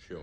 Show me.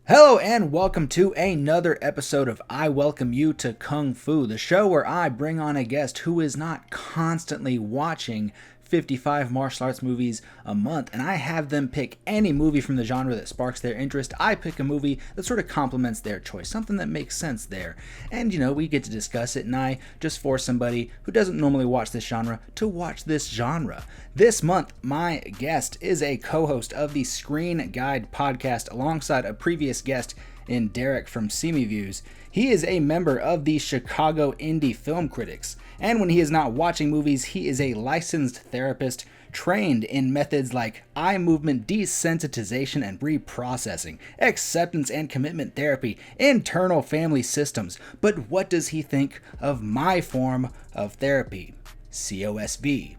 Hello and welcome to another episode of I Welcome You to Kung Fu, the show where I bring on a guest who is not constantly watching 55 martial arts movies a month, and I have them pick any movie from the genre that sparks their interest. I pick a movie that sort of complements their choice, something that makes sense there. And, we get to discuss it, and I just force somebody who doesn't normally watch this genre to watch this genre. This month, my guest is a co-host of the Screen Guide podcast alongside a previous guest in Derek from Semi Views. He is a member of the Chicago Indie Film Critics, and when he is not watching movies, he is a licensed therapist trained in methods like eye movement desensitization and reprocessing, acceptance and commitment therapy, internal family systems. But what does he think of my form of therapy? COSV.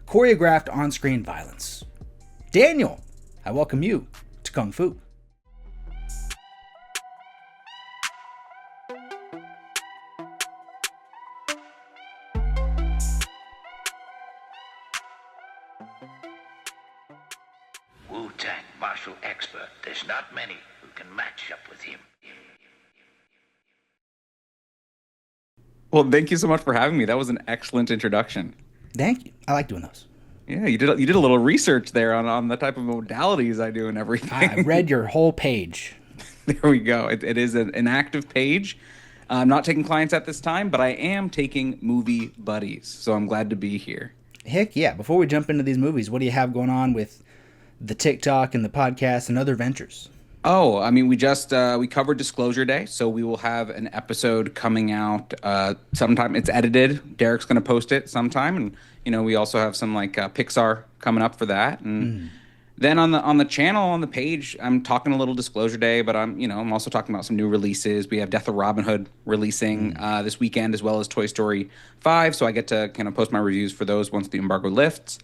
Choreographed on-screen violence. Daniel, I welcome you to Kung Fu. Wu-Tang martial expert. There's not many who can match up with him. Well, thank you so much for having me. That was an excellent introduction. Thank you. I like doing those. Yeah, you did a little research there on the type of modalities I do and everything. I read your whole page. There we go. It is an active page. I'm not taking clients at this time, but I am taking movie buddies, so I'm glad to be here. Heck yeah. Before we jump into these movies, what do you have going on with the TikTok and the podcast and other ventures? Oh, I mean, we covered Disclosure Day, so we will have an episode coming out sometime. It's edited. Derek's going to post it sometime, and we also have some Pixar coming up for that. And then on the channel, on the page, I'm talking a little Disclosure Day, but I'm also talking about some new releases. We have Death of Robin Hood releasing this weekend, as well as Toy Story 5, so I get to kind of post my reviews for those once the embargo lifts.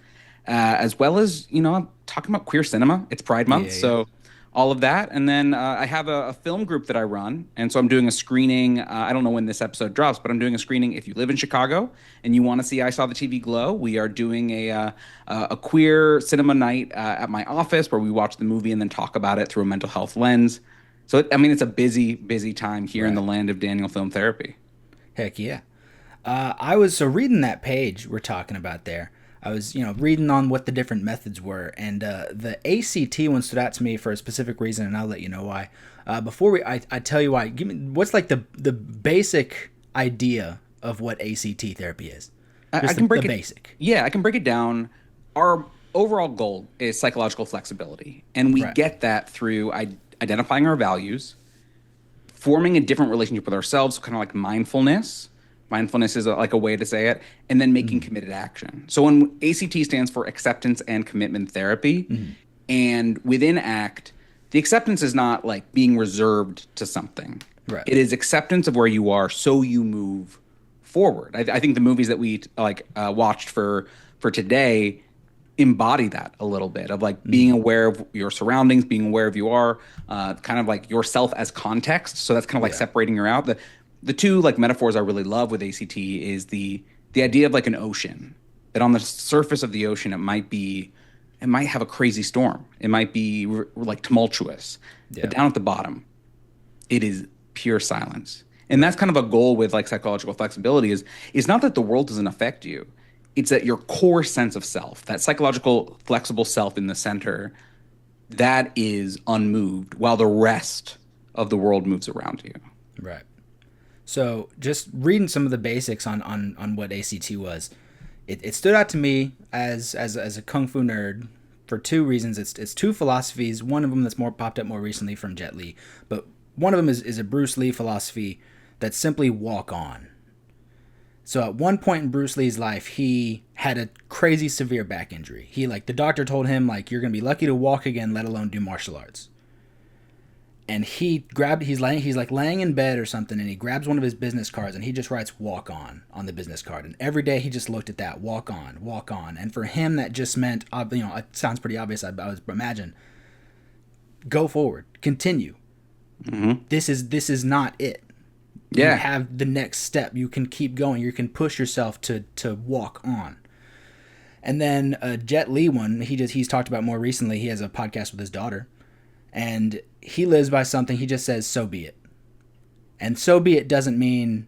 As well as, I'm talking about queer cinema. It's Pride Month, so all of that. And then I have a film group that I run, and so I'm doing a screening. I don't know when this episode drops, but I'm doing a screening. If you live in Chicago and you want to see I Saw the TV Glow, we are doing a queer cinema night at my office where we watch the movie and then talk about it through a mental health lens. So, it's a busy, busy time here in the land of Danielfilmtherapy. Heck yeah. I was reading that page we're talking about there. I was, reading on what the different methods were, and the ACT one stood out to me for a specific reason, and I'll let you know why. Before I tell you why, give me what's the basic idea of what ACT therapy is. I can break the it. Basic. Yeah, I can break it down. Our overall goal is psychological flexibility, and we get that through identifying our values, forming a different relationship with ourselves, kind of like mindfulness. Mindfulness is a way to say it, and then making committed action. So when ACT stands for Acceptance and Commitment Therapy, and within ACT, the acceptance is not being reserved to something. Right. It is acceptance of where you are, so you move forward. I think the movies that we watched for today embody that a little bit of being aware of your surroundings, being aware of you are, kind of yourself as context. So that's kind of separating her out. The two metaphors I really love with ACT is the idea of an ocean, that on the surface of the ocean it might have a crazy storm, it might be tumultuous, but down at the bottom it is pure silence. And that's kind of a goal with psychological flexibility is not that the world doesn't affect you, it's that your core sense of self, that psychological flexible self in the center, that is unmoved while the rest of the world moves around you. Right. So just reading some of the basics on what ACT was, it stood out to me as a Kung Fu nerd for two reasons. It's two philosophies. One of them that's popped up more recently from Jet Li, but one of them is a Bruce Lee philosophy that's simply walk on. So at one point in Bruce Lee's life, he had a crazy severe back injury. He the doctor told him you're gonna be lucky to walk again, let alone do martial arts. and he's like laying in bed or something, and he grabs one of his business cards and he just writes "walk on" the business card, and every day he just looked at that "walk on," and for him that just meant, it sounds pretty obvious, I would imagine, go forward, continue. This is not it. Yeah. You have the next step. You can keep going. You can push yourself to walk on. And then Jet Li one, he's talked about more recently. He has a podcast with his daughter, and he lives by something. He just says, "So be it." And "so be it" doesn't mean,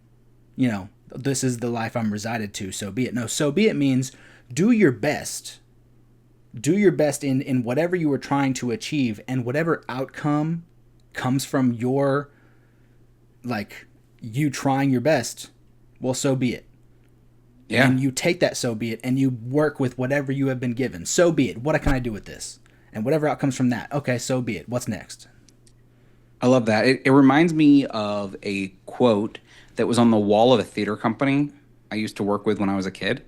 this is the life I'm resided to, so be it. No, "so be it" means do your best. Do your best in whatever you were trying to achieve, and whatever outcome comes from your, you trying your best, well, so be it. Yeah. And you take that "so be it" and you work with whatever you have been given. So be it. What can I do with this? And whatever outcomes from that. Okay, so be it. What's next? I love that. It reminds me of a quote that was on the wall of a theater company I used to work with when I was a kid.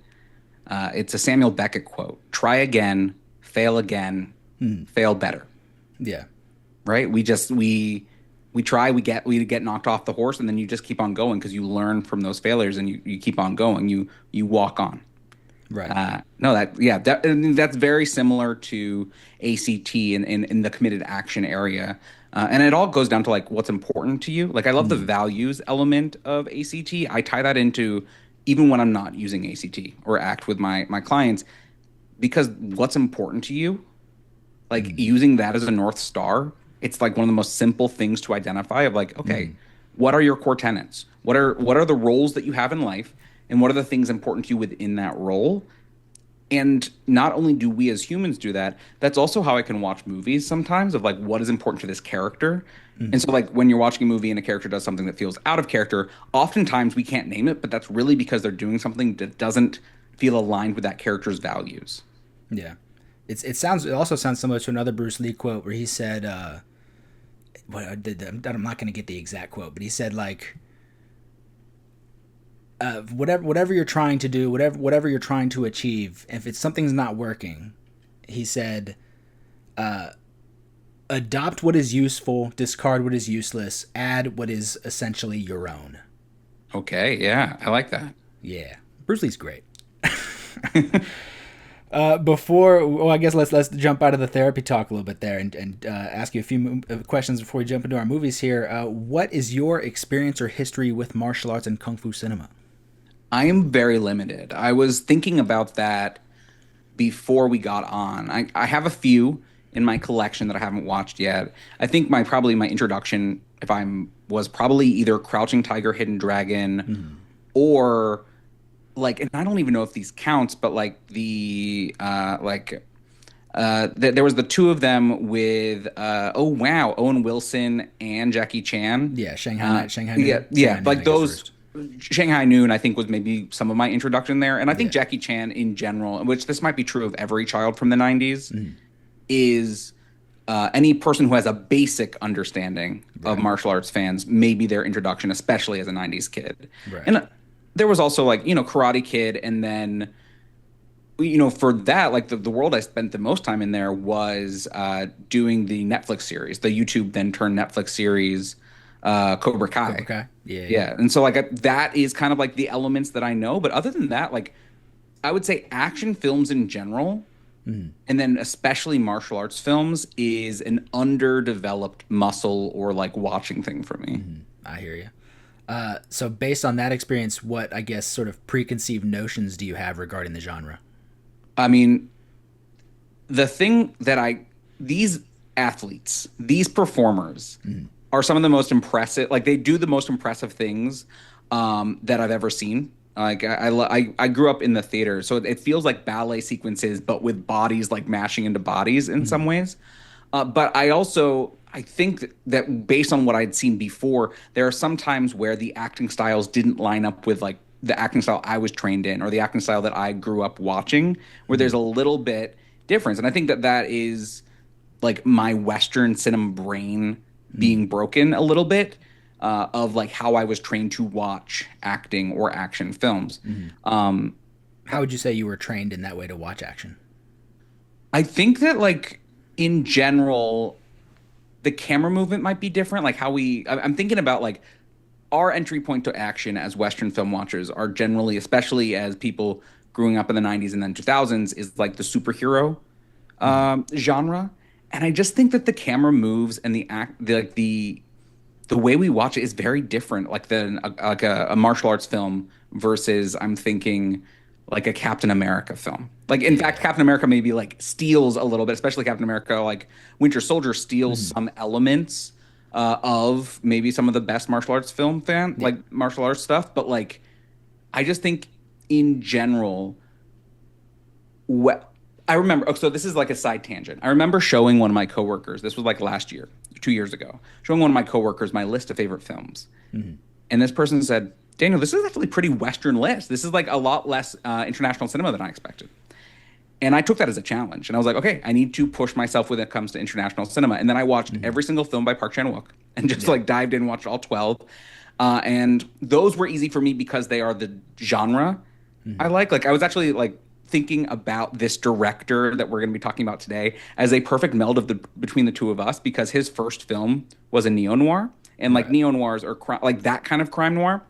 It's a Samuel Beckett quote: "Try again, fail again, fail better." Yeah. Right? We try, we get knocked off the horse, and then you just keep on going because you learn from those failures, and you keep on going. You walk on. Right. That's very similar to ACT in the committed action area. And it all goes down to what's important to you. I love the values element of ACT. I tie that into even when I'm not using ACT or ACT with my clients, because what's important to you, using that as a North Star, it's one of the most simple things to identify of okay, what are your core tenets? What are the roles that you have in life? And what are the things important to you within that role? And not only do we as humans do that, that's also how I can watch movies sometimes of what is important to this character. And so when you're watching a movie and a character does something that feels out of character, oftentimes we can't name it, but that's really because they're doing something that doesn't feel aligned with that character's values. Yeah. It also sounds similar to another Bruce Lee quote where he said, I'm not going to get the exact quote, but he said whatever you're trying to do, whatever you're trying to achieve, if something's not working, he said, adopt what is useful, discard what is useless, add what is essentially your own. Okay, yeah, I like that. Yeah, Bruce Lee's great. I guess let's jump out of the therapy talk a little bit there and ask you a few questions before we jump into our movies here. What is your experience or history with martial arts and kung fu cinema? I am very limited. I was thinking about that before we got on. I have a few in my collection that I haven't watched yet. I think my introduction, was probably either Crouching Tiger, Hidden Dragon, or and I don't even know if these counts, but there was the two of them with Owen Wilson and Jackie Chan. Yeah, Shanghai Noon. Yeah, those. Shanghai Noon, I think, was maybe some of my introduction there. And I think Jackie Chan in general, which this might be true of every child from the 90s, is any person who has a basic understanding of martial arts fans, maybe their introduction, especially as a 90s kid. Right. And there was also Karate Kid, and then for that, the world I spent the most time in there was doing the Netflix series, the YouTube then turned Netflix series, Cobra Kai. Yeah. And so that is kind of the elements that I know. But other than that, I would say action films in general, and then especially martial arts films, is an underdeveloped muscle or watching thing for me. I hear you. So based on that experience, what, I guess, sort of preconceived notions do you have regarding the genre? I mean, the thing that these athletes, these performers are some of the most impressive, they do the most impressive things that I've ever seen. I grew up in the theater, so it feels like ballet sequences, but with bodies mashing into bodies in some ways. But I think that based on what I'd seen before, there are some times where the acting styles didn't line up with the acting style I was trained in or the acting style that I grew up watching, where there's a little bit difference. And I think that is my Western cinema brain being broken a little bit of how I was trained to watch acting or action films. How would you say you were trained in that way to watch action? I think that in general, the camera movement might be different. Like how I'm thinking about like our entry point to action as Western film watchers are generally, especially as people growing up in the 90s and then 2000s, is like the superhero genre. And I just think that the camera moves and the way we watch it is very different, like a martial arts film versus I'm thinking like a Captain America film. Like in fact, Captain America maybe like steals a little bit, especially Captain America, like Winter Soldier steals some elements of maybe some of the best martial arts like martial arts stuff. But like, I just think in general, I remember. Oh, so this is like a side tangent. I remember showing one of my coworkers. This was like last year, 2 years ago. Showing one of my coworkers my list of favorite films, and this person said, "Daniel, this is actually a pretty Western list. This is like a lot less international cinema than I expected." And I took that as a challenge, and I was like, "Okay, I need to push myself when it comes to international cinema." And then I watched every single film by Park Chan-wook, and just like dived in, and watched all 12. And those were easy for me because they are the genre I like. Like I was actually like thinking about this director that we're going to be talking about today as a perfect meld of between the two of us, because his first film was a neo-noir, and like neo-noirs are like that kind of crime noir.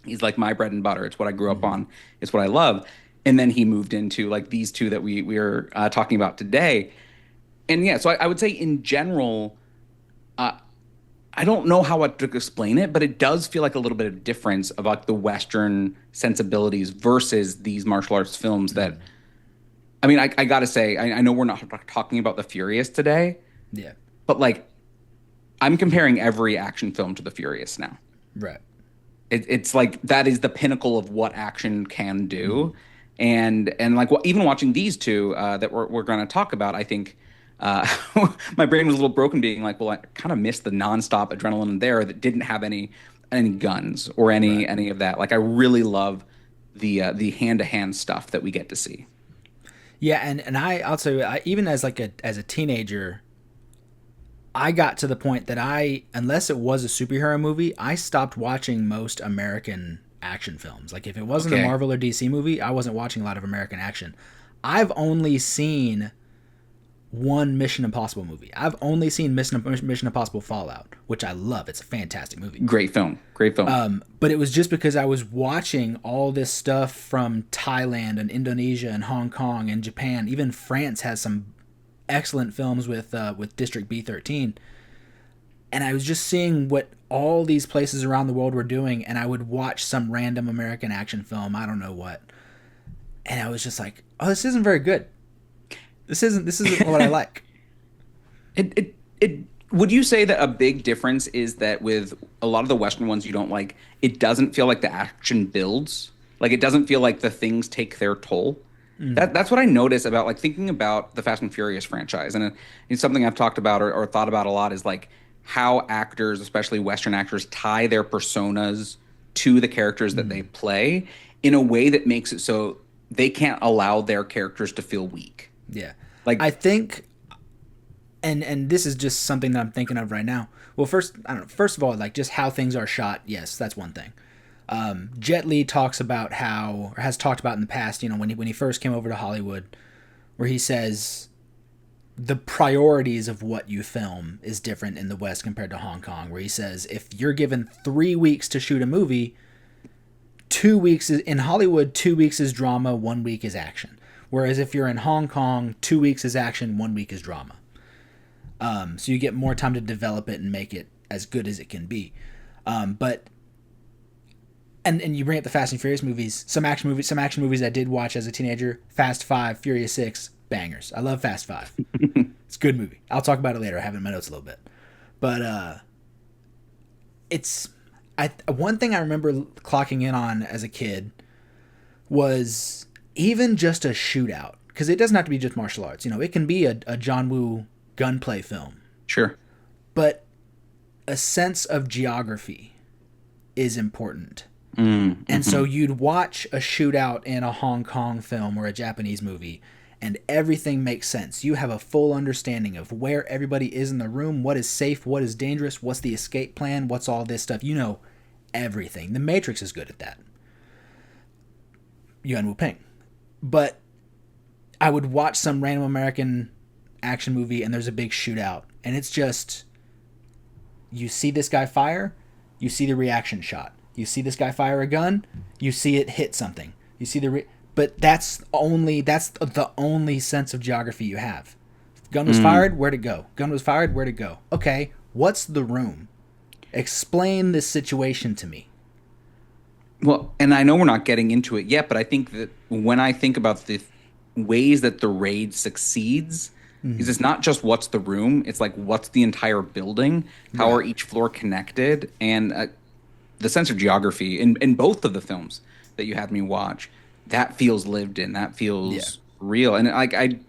He's like my bread and butter. It's what I grew up on. It's what I love. And then he moved into like these two that we are talking about today. And yeah, so I would say in general, I don't know how to explain it, but it does feel like a little bit of difference of like the Western sensibilities versus these martial arts films that, I mean, I got to say, I know we're not talking about The Furious today. Yeah. But like, I'm comparing every action film to The Furious now. Right. It's like, that is the pinnacle of what action can do. And like, even watching these two that we're going to talk about, I think, my brain was a little broken being like, well, I kind of missed the nonstop adrenaline there that didn't have any guns or any of that. Like I really love the hand-to-hand stuff that we get to see. Yeah, and I'll tell you, even as like as a teenager, I got to the point that unless it was a superhero movie, I stopped watching most American action films. Like if it wasn't a Marvel or DC movie, I wasn't watching a lot of American action. I've only seen one Mission Impossible movie. I've only seen Mission Impossible Fallout, which I love. It's a fantastic movie. Great film. But it was just because I was watching all this stuff from Thailand and Indonesia and Hong Kong and Japan. Even France has some excellent films with District B13. And I was just seeing what all these places around the world were doing, and I would watch some random American action film, I don't know what. And I was just like, oh, this isn't very good. This isn't what I like. Would you say that a big difference is that with a lot of the Western ones you don't like, it doesn't feel like the action builds? Like it doesn't feel like the things take their toll? That's what I notice about like thinking about the Fast and Furious franchise. And it's something I've talked about or thought about a lot is like how actors, especially Western actors, tie their personas to the characters that they play in a way that makes it so they can't allow their characters to feel weak. Yeah. Like I think, and this is just something that I'm thinking of right now. Well, first of all, like just how things are shot. Yes, that's one thing. Jet Li talks about has talked about in the past, when he first came over to Hollywood, where he says the priorities of what you film is different in the West compared to Hong Kong, where he says if you're given 3 weeks to shoot a movie, 2 weeks in Hollywood, 2 weeks is drama, 1 week is action. Whereas if you're in Hong Kong, 2 weeks is action, 1 week is drama. So you get more time to develop it and make it as good as it can be. But you bring up the Fast and Furious movies, some action movies I did watch as a teenager, Fast 5, Furious 6, bangers. I love Fast 5. It's a good movie. I'll talk about it later. I have it in my notes a little bit. But one thing I remember clocking in on as a kid was even just a shootout, because it doesn't have to be just martial arts. It can be a John Woo gunplay film. Sure. But a sense of geography is important. And so you'd watch a shootout in a Hong Kong film or a Japanese movie, and everything makes sense. You have a full understanding of where everybody is in the room, what is safe, what is dangerous, what's the escape plan, what's all this stuff. You know everything. The Matrix is good at that. Yuan Wu Ping. But I would watch some random American action movie and there's a big shootout, and it's just you see this guy fire, you see the reaction shot. You see this guy fire a gun, you see it hit something. You see but that's the only sense of geography you have. Gun was fired, where'd it go? Gun was fired, where'd it go? Okay, what's the room? Explain this situation to me. Well, and I know we're not getting into it yet, but I think that when I think about the ways that the raid succeeds, is it's not just what's the room, it's like what's the entire building, how are each floor connected, and the sense of geography in both of the films that you had me watch, that feels lived in, that feels real. And like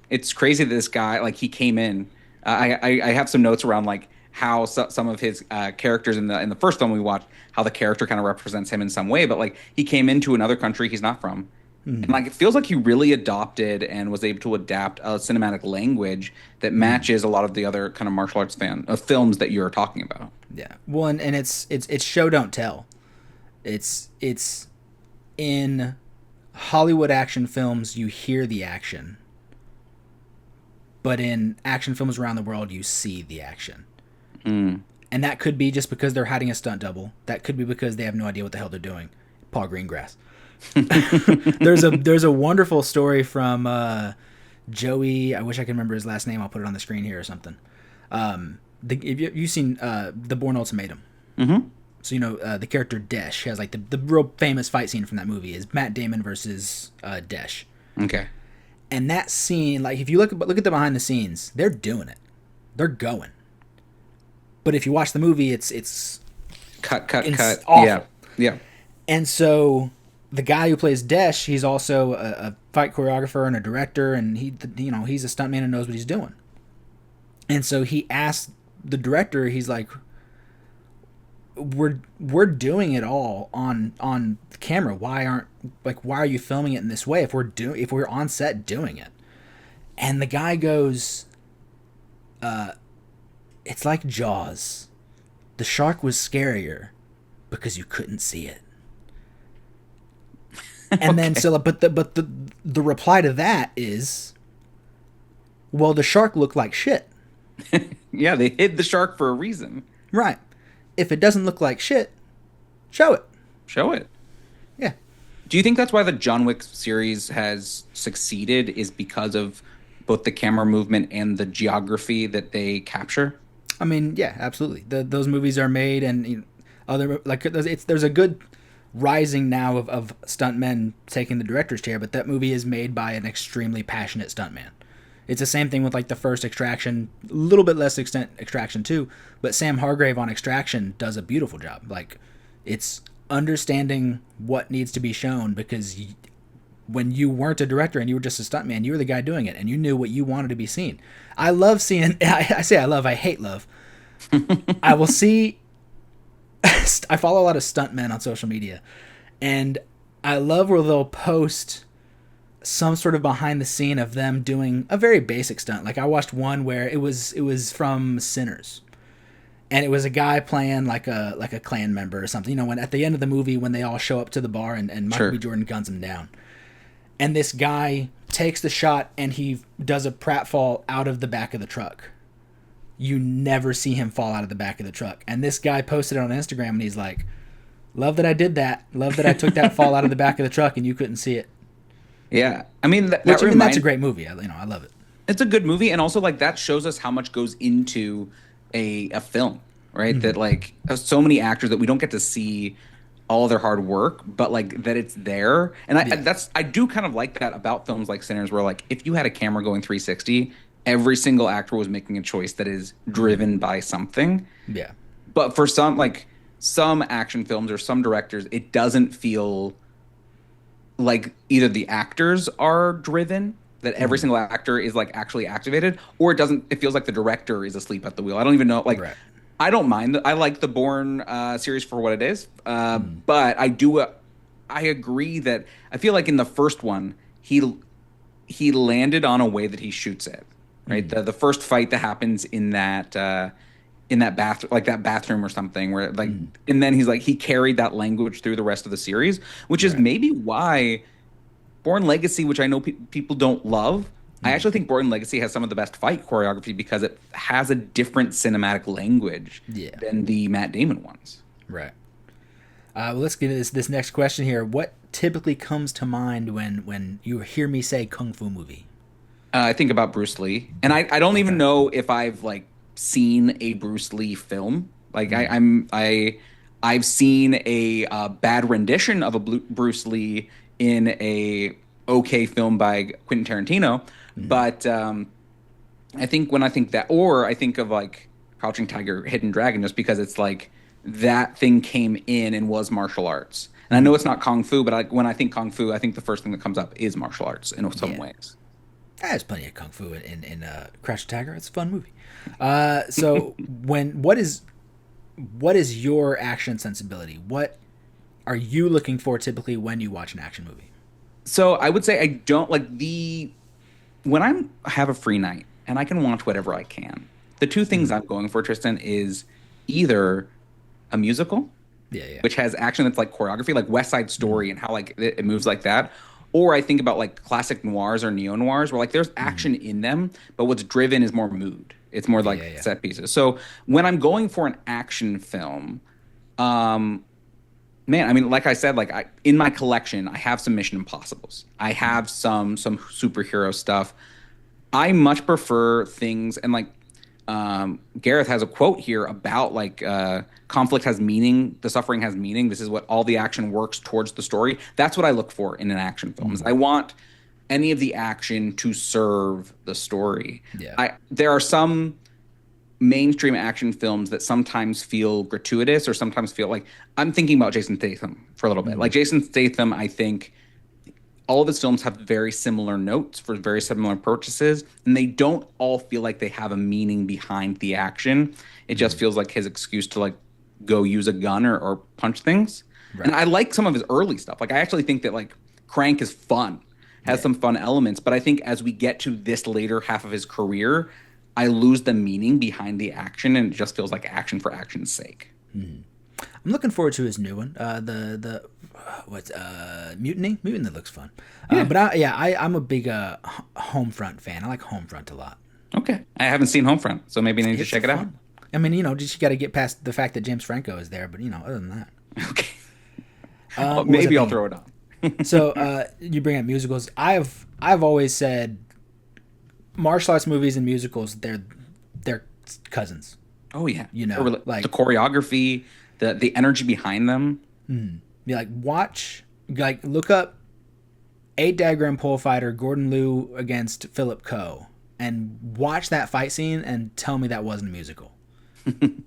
it's crazy that this guy, like, he came in. I have some notes around like how some of his characters in the first film we watched, how the character kind of represents him in some way, but like he came into another country he's not from. And like it feels like he really adopted and was able to adapt a cinematic language that matches a lot of the other kind of martial arts films that you're talking about. Yeah. Well, and it's show don't tell. It's in Hollywood action films you hear the action, but in action films around the world you see the action. And that could be just because they're hiding a stunt double. That could be because they have no idea what the hell they're doing. Paul Greengrass. There's a wonderful story from Joey. I wish I could remember his last name. I'll put it on the screen here or something. If you've seen The Bourne Ultimatum. So you know the character Desh has like the real famous fight scene from that movie is Matt Damon versus Desh. Okay. And that scene, like if you look at the behind the scenes, they're doing it. They're going. But if you watch the movie, it's cut. Awful. Yeah. And so the guy who plays Desh, he's also a fight choreographer and a director, and he's a stuntman and knows what he's doing. And so he asked the director, he's like, "We're doing it all on camera. Why are you filming it in this way if we're on set doing it?" And the guy goes, "It's like Jaws. The shark was scarier because you couldn't see it." And then the reply to that is, well, the shark looked like shit. Yeah, they hid the shark for a reason. Right. If it doesn't look like shit, show it. Show it. Yeah. Do you think that's why the John Wick series has succeeded, is because of both the camera movement and the geography that they capture? I mean, yeah, absolutely. Those movies are made, and there's a good rising now of stuntmen taking the director's chair, but that movie is made by an extremely passionate stuntman. It's the same thing with like the first Extraction, a little bit less extent Extraction 2, but Sam Hargrave on Extraction does a beautiful job. Like, it's understanding what needs to be shown, because when you weren't a director and you were just a stuntman, you were the guy doing it, and you knew what you wanted to be seen. I love seeing, I say I love, I hate love. I will see, I follow a lot of stuntmen on social media, and I love where they'll post some sort of behind the scene of them doing a very basic stunt. Like I watched one where it was from Sinners, and it was a guy playing like a Klan member or something. You know, when at the end of the movie when they all show up to the bar and Michael B. Jordan guns him down, and this guy takes the shot and he does a pratfall out of the back of the truck. You never see him fall out of the back of the truck. And this guy posted it on Instagram and he's like, "Love that I did that. Love that I took that fall out of the back of the truck and you couldn't see it." Yeah, I mean, that's a great movie. I love it. It's a good movie, and also like that shows us how much goes into a film, right? Mm-hmm. That like so many actors that we don't get to see all their hard work, but like that it's there. And I do kind of like that about films like Sinners, where like if you had a camera going 360, every single actor was making a choice that is driven by something. Yeah. But for some action films or some directors, it doesn't feel like either the actors are driven, that every single actor is like actually activated, or it feels like the director is asleep at the wheel. I don't even know. Like, right. I don't mind. I like the Bourne series for what it is. But I agree that I feel like in the first one, he landed on a way that he shoots it, right? The first fight that happens in that bathroom, like that bathroom or something, where like, and then he carried that language through the rest of the series, which is maybe why Bourne Legacy, which I know people don't love, I actually think Born Legacy has some of the best fight choreography because it has a different cinematic language than the Matt Damon ones. Right. Well, let's get into this next question here. What typically comes to mind when you hear me say kung fu movie? I think about Bruce Lee, and I don't even know if I've like seen a Bruce Lee film. Like I've seen a bad rendition of a Bruce Lee in a okay film by Quentin Tarantino, but I think when I think that, or I think of like Crouching Tiger, Hidden Dragon, just because it's like that thing came in and was martial arts. And I know it's not kung fu, but when I think kung fu, I think the first thing that comes up is martial arts in some ways. There's plenty of kung fu in Crouching Tiger. It's a fun movie. So what is your action sensibility? What are you looking for typically when you watch an action movie? So I would say I don't like when I have a free night and I can watch whatever I can. The two things I'm going for, Tristan, is either a musical, which has action that's like choreography, like West Side Story and how like it moves like that. Or I think about like classic noirs or neo noirs where like there's action in them, but what's driven is more mood. It's more like set pieces. So when I'm going for an action film, man, I mean, like I said, like in my collection, I have some Mission Impossibles. I have some superhero stuff. I much prefer things, and like Gareth has a quote here about like conflict has meaning, the suffering has meaning. This is what all the action works towards the story. That's what I look for in an action film. I want any of the action to serve the story. There are some mainstream action films that sometimes feel gratuitous or sometimes feel like, I'm thinking about Jason Statham for a little bit. Like Jason Statham, I think all of his films have very similar notes for very similar purposes, and they don't all feel like they have a meaning behind the action. It just feels like his excuse to like go use a gun or punch things. And I like some of his early stuff. Like I actually think that like Crank is fun, has some fun elements, but I think as we get to this later half of his career, I lose the meaning behind the action, and it just feels like action for action's sake. I'm looking forward to his new one. Mutiny? Mutiny looks fun. But I'm a big Homefront fan. I like Homefront a lot. Okay. I haven't seen Homefront, so maybe I need to check it out. I mean, just got to get past the fact that James Franco is there, but other than that. Okay. Maybe I'll throw it on. So you bring up musicals. I've always said martial arts movies and musicals, they're cousins. Oh yeah. Like the choreography, the energy behind them. Look up 8 Diagram Pole Fighter Gordon Liu against Philip Coe and watch that fight scene and tell me that wasn't a musical.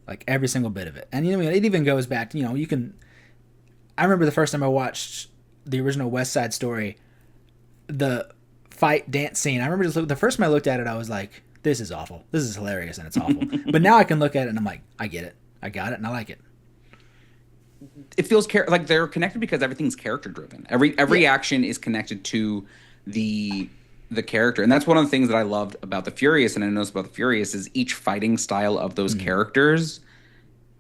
Like every single bit of it. And it even goes back to, I remember the first time I watched the original West Side Story, the fight dance scene. I remember the first time I looked at it, I was like, this is awful. This is hilarious and it's awful. But now I can look at it and I'm like, I get it. I got it and I like it. It feels like they're connected because everything's character driven. Every action is connected to the character, and that's one of the things that I loved about the Furious, and I noticed about the Furious is each fighting style of those characters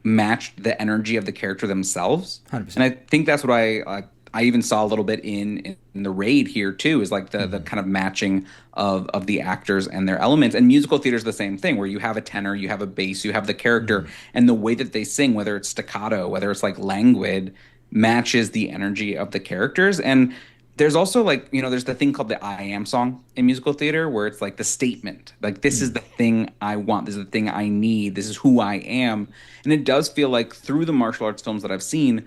matched the energy of the character themselves. 100%. And I think that's what I even saw a little bit in the Raid here too, is like the kind of matching of the actors and their elements. And musical theater is the same thing, where you have a tenor, you have a bass, you have the character, and the way that they sing, whether it's staccato, whether it's like languid, matches the energy of the characters. And there's also like, there's the thing called the I am song in musical theater, where it's like the statement, like this is the thing I want, this is the thing I need, this is who I am. And it does feel like through the martial arts films that I've seen,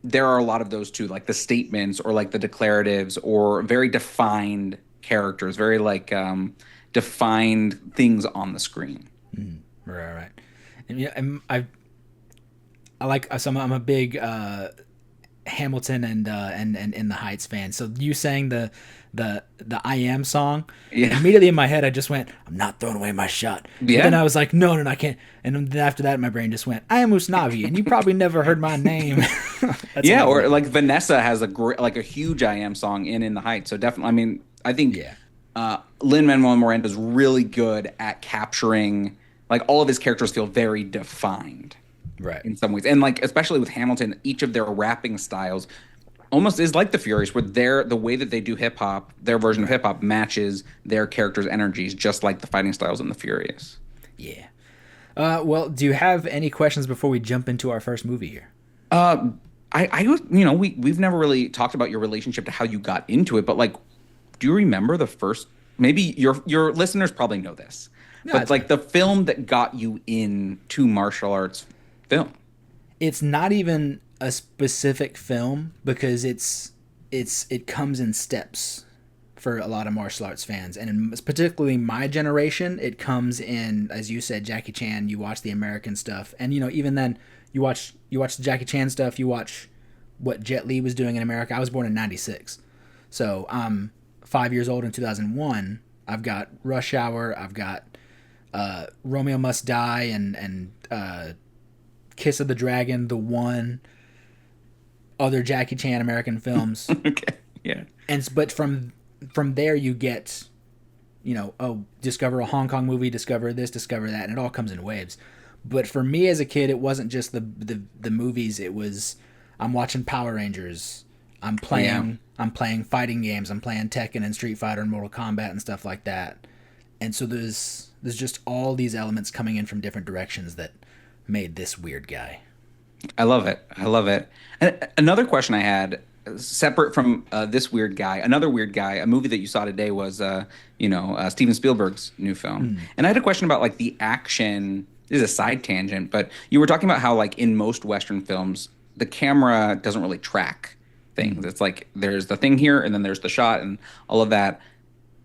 there are a lot of those too, like the statements or like the declaratives or very defined characters, very like defined things on the screen. Right. And I'm a big Hamilton and In the Heights fan. So you sang the I Am song. Yeah. Immediately in my head, I just went, I'm not throwing away my shot. Yeah. But then I was like, no, I can't. And then after that, my brain just went, I am Usnavi, and you probably never heard my name. Yeah, or like Vanessa has a huge I Am song in the Heights. So definitely, I mean, I think Lin-Manuel Miranda is really good at capturing, like all of his characters feel very defined. Right. In some ways. And like, especially with Hamilton, each of their rapping styles almost is like the Furies, where the way that they do hip hop, their version of hip hop matches their characters' energies, just like the fighting styles in the Furious. Yeah. Well, do you have any questions before we jump into our first movie here? We've never really talked about your relationship to how you got into it, but like, do you remember the first? Maybe your listeners probably know this, No, but it's like fine. the film that got you into martial arts film. It's not even a specific film because it comes in steps for a lot of martial arts fans, and particularly my generation, it comes in, as you said, Jackie Chan. You watch the American stuff, and even then, you watch the Jackie Chan stuff. You watch what Jet Li was doing in America. I was born in '96, so I'm 5 years old in 2001. I've got Rush Hour. I've got Romeo Must Die and Kiss of the Dragon, The One, other Jackie Chan American films. Okay, yeah. But from there you get, discover a Hong Kong movie, discover this, discover that, and it all comes in waves. But for me as a kid, it wasn't just the movies. It was, I'm watching Power Rangers. I'm playing fighting games. I'm playing Tekken and Street Fighter and Mortal Kombat and stuff like that. And so there's just all these elements coming in from different directions that made this weird guy. I love it. I love it. And another question I had, separate from this weird guy, another weird guy, a movie that you saw today was, Steven Spielberg's new film. And I had a question about like the action. This is a side tangent, but you were talking about how like in most Western films, the camera doesn't really track things. It's like there's the thing here, and then there's the shot, and all of that.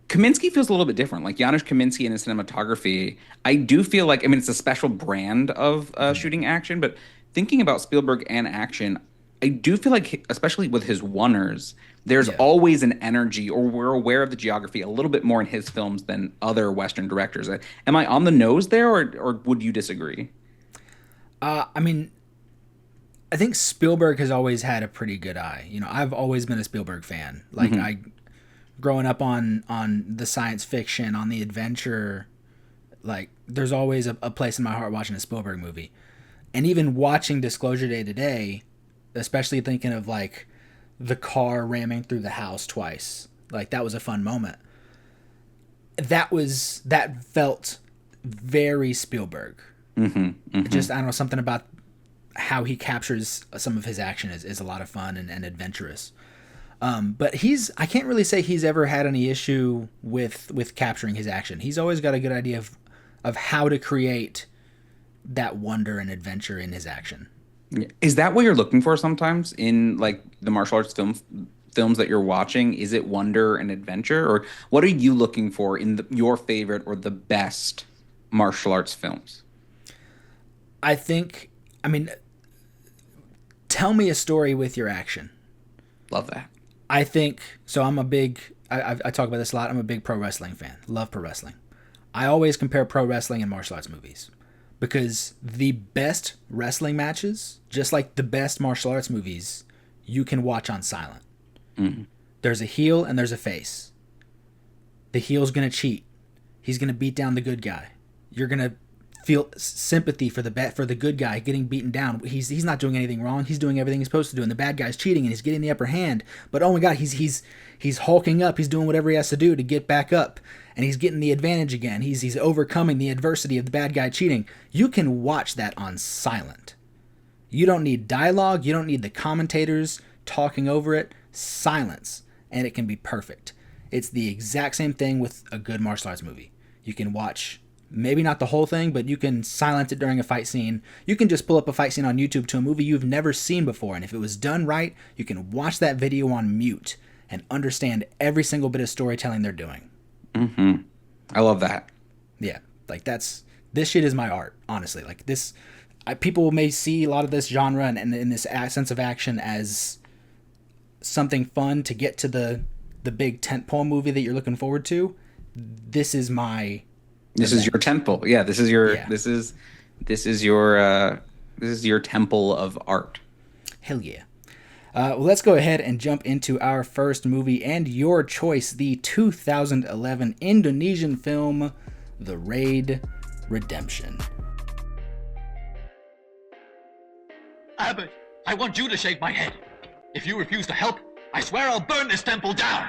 Kaminsky feels a little bit different. Like Janusz Kaminski and his cinematography, I do feel like, I mean, it's a special brand of shooting action, but thinking about Spielberg and action, I do feel like, especially with his oneers, there's always an energy, or we're aware of the geography a little bit more in his films than other Western directors. Am I on the nose there, or would you disagree? I mean, I think Spielberg has always had a pretty good eye. I've always been a Spielberg fan. Like growing up on the science fiction, on the adventure, like there's always a place in my heart watching a Spielberg movie. And even watching Disclosure Day today, especially thinking of like the car ramming through the house twice, like that was a fun moment. That felt very Spielberg. Just, I don't know, something about how he captures some of his action is a lot of fun and adventurous. But I can't really say he's ever had any issue with capturing his action. He's always got a good idea of how to create that wonder and adventure in his action. Is that what you're looking for sometimes in like the martial arts films that you're watching? Is it wonder and adventure, or what are you looking for in your favorite or the best martial arts films? I mean, tell me a story with your action. Love that. I think so. I talk about this a lot. I'm a big pro wrestling fan. Love pro wrestling. I always compare pro wrestling and martial arts movies because the best wrestling matches, just like the best martial arts movies, you can watch on silent. There's a heel and there's a face. The heel's going to cheat. He's going to beat down the good guy. You're going to feel sympathy for the good guy getting beaten down. He's not doing anything wrong. He's doing everything he's supposed to do, and the bad guy's cheating and he's getting the upper hand. But oh my God, he's hulking up. He's doing whatever he has to do to get back up, and he's getting the advantage again. He's overcoming the adversity of the bad guy cheating. You can watch that on silent. You don't need dialogue. You don't need the commentators talking over it. Silence, and it can be perfect. It's the exact same thing with a good martial arts movie. You can watch, maybe not the whole thing, but you can silence it during a fight scene. You can just pull up a fight scene on YouTube to a movie you've never seen before, and if it was done right, you can watch that video on mute and understand every single bit of storytelling they're doing. I love that. Yeah, like this shit is my art, honestly. Like this, people may see a lot of this genre and this sense of action as something fun to get to the big tentpole movie that you're looking forward to. This is my This is your temple. Yeah, this is your temple of art. Hell yeah. Well, let's go ahead and jump into our first movie and your choice, the 2011 Indonesian film, The Raid: Redemption. Abbott, I want you to shave my head. If you refuse to help, I swear I'll burn this temple down!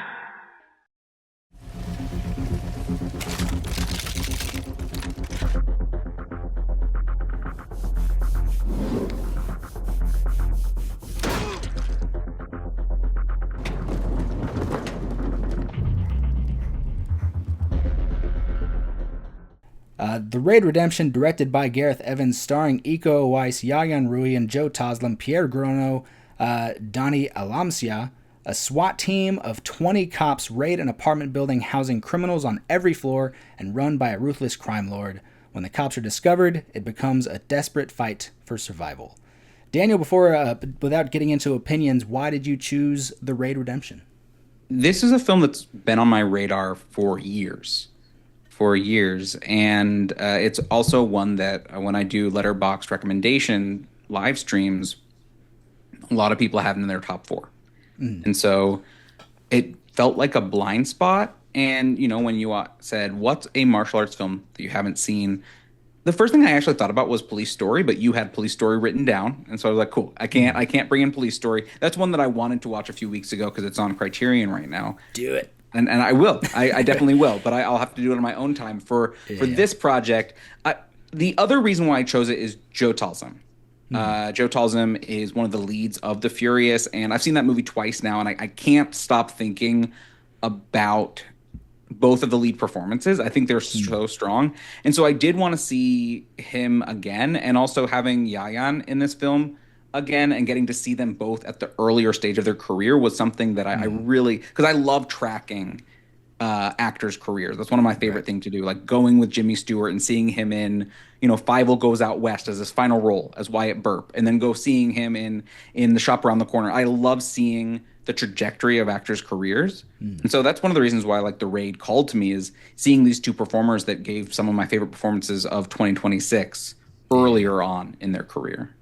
The Raid Redemption, directed by Gareth Evans, starring Iko Uwais, Yayan Rui, and Joe Taslim, Pierre Grono, Donnie Alamsia. A SWAT team of 20 cops raid an apartment building housing criminals on every floor and run by a ruthless crime lord. When the cops are discovered, it becomes a desperate fight for survival. Daniel, without getting into opinions, why did you choose The Raid Redemption? This is a film that's been on my radar for years. And it's also one that when I do Letterboxd recommendation live streams, a lot of people have it in their top 4. And so it felt like a blind spot. And, you know, when you said, what's a martial arts film that you haven't seen? The first thing I actually thought about was Police Story, but you had Police Story written down. And so I was like, cool, I can't bring in Police Story. That's one that I wanted to watch a few weeks ago because it's on Criterion right now. Do it. And I will. I definitely will. But I'll have to do it on my own time. For this project, the other reason why I chose it is Joe Taslim. Joe Taslim is one of the leads of The Furious. And I've seen that movie twice now. And I can't stop thinking about both of the lead performances. I think they're so strong. And so I did want to see him again. And also having Yayan in this film again and getting to see them both at the earlier stage of their career was something that I really, because I love tracking actors' careers. That's one of my favorite things to do, like going with Jimmy Stewart and seeing him in, you know, Fievel Goes Out West as his final role as Wyatt Burp, and then go seeing him in The Shop Around the Corner. I love seeing the trajectory of actors' careers. And so that's one of the reasons why like The Raid called to me, is seeing these two performers that gave some of my favorite performances of 2026 earlier on in their career.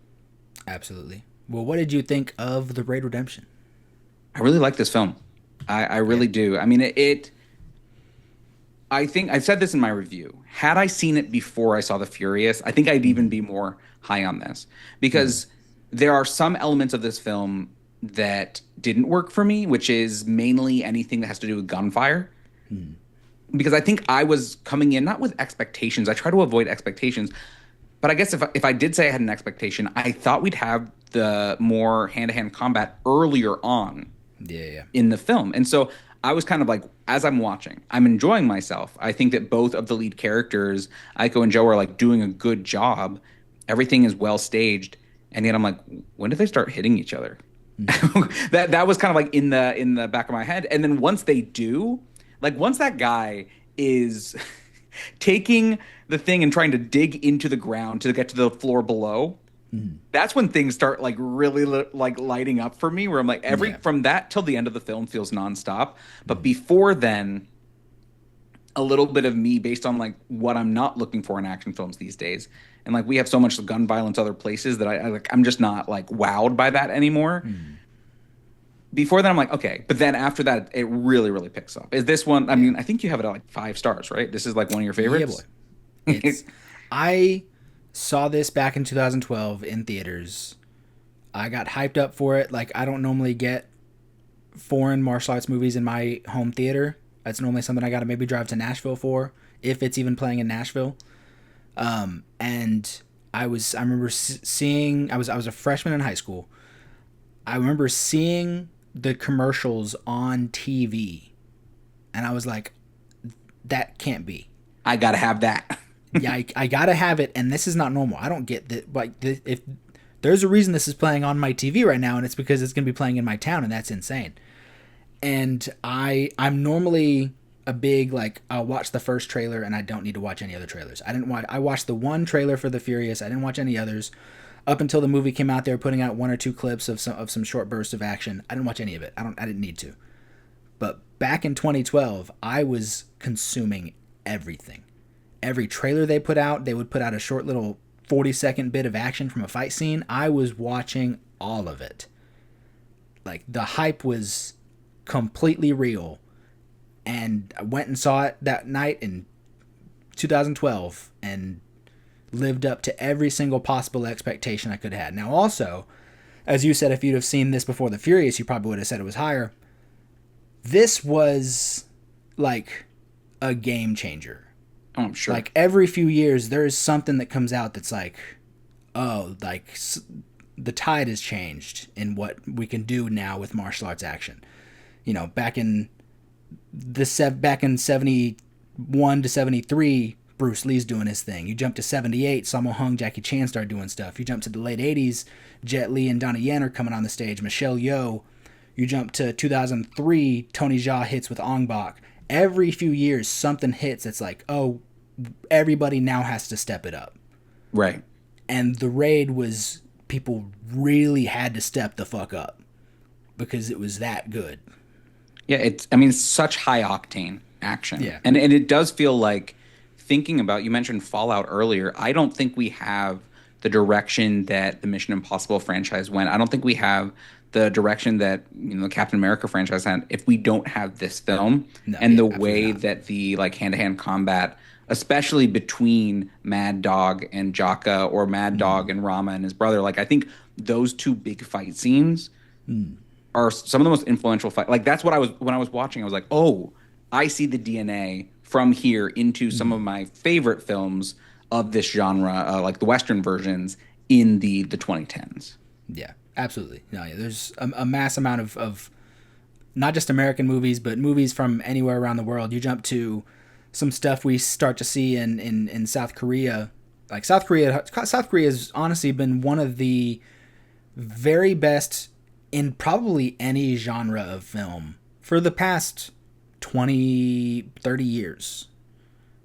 Absolutely. Well, what did you think of The Raid Redemption? I really like this film. I really do. I mean, I think I've said this in my review. Had I seen it before I saw The Furious, I think I'd even be more high on this, because there are some elements of this film that didn't work for me, which is mainly anything that has to do with gunfire. Because I think I was coming in not with expectations. I try to avoid expectations. But I guess if I did say I had an expectation, I thought we'd have the more hand-to-hand combat earlier on in the film. And so I was kind of like, as I'm watching, I'm enjoying myself. I think that both of the lead characters, Aiko and Joe, are like doing a good job. Everything is well staged. And yet I'm like, when did they start hitting each other? that was kind of like in the back of my head. And then once they do, like once that guy is taking the thing and trying to dig into the ground to get to the floor below, that's when things start like really like lighting up for me, where I'm like from that till the end of the film feels nonstop. But before then, a little bit of me based on like what I'm not looking for in action films these days. And like we have so much gun violence other places that I'm just not like wowed by that anymore. Before then I'm like, okay. But then after that, it really, really picks up. Is this one, I mean, I think you have it at like 5 stars, right? This is like one of your favorites? Yeah, boy. I saw this back in 2012 in theaters. I got hyped up for it. Like, I don't normally get foreign martial arts movies in my home theater. That's normally something I got to maybe drive to Nashville for, if it's even playing in Nashville. And I remember seeing, I was a freshman in high school. I remember seeing the commercials on TV, and I was like, that can't be. I gotta have that. Yeah, I gotta have it, and this is not normal. I don't get that. Like, if there's a reason this is playing on my TV right now, and it's because it's gonna be playing in my town, and that's insane. And I'm normally a big, like, I'll watch the first trailer, and I don't need to watch any other trailers. I watched the one trailer for The Furious. I didn't watch any others. Up until the movie came out, they were putting out 1 or 2 clips of some short bursts of action. I didn't watch any of it. I didn't need to. But back in 2012, I was consuming everything. Every trailer they put out, they would put out a short little 40-second bit of action from a fight scene. I was watching all of it. Like, the hype was completely real. And I went and saw it that night in 2012 and lived up to every single possible expectation I could have. Now, also, as you said, if you'd have seen this before The Furious, you probably would have said it was higher. This was like a game changer. Oh, I'm sure. Like every few years, there is something that comes out that's like, oh, like the tide has changed in what we can do now with martial arts action. You know, back in 71 to 73, Bruce Lee's doing his thing. You jump to 78, Sammo Hung, Jackie Chan start doing stuff. You jump to the late 80s, Jet Li and Donnie Yen are coming on the stage. Michelle Yeoh. You jump to 2003, Tony Jaa hits with Ong Bak. Every few years, something hits that's like, oh, everybody now has to step it up. Right. And The Raid was, people really had to step the fuck up because it was that good. Yeah, it's such high octane action. Yeah. And it does feel like, thinking about, you mentioned Fallout earlier, I don't think we have the direction that the Mission Impossible franchise went. I don't think we have the direction that, you know, the Captain America franchise had if we don't have this film. The way that the like hand-to-hand combat, especially between Mad Dog and Jaka, or Mad Dog and Rama and his brother, like I think those two big fight scenes are some of the most influential fight. Like that's what when I was watching, I was like, oh, I see the DNA from here into some of my favorite films of this genre, like the Western versions in the 2010s. Yeah, absolutely. No, yeah, there's a mass amount of not just American movies, but movies from anywhere around the world. You jump to some stuff we start to see in South Korea. Like South Korea has honestly been one of the very best in probably any genre of film for the past 20, 30 years.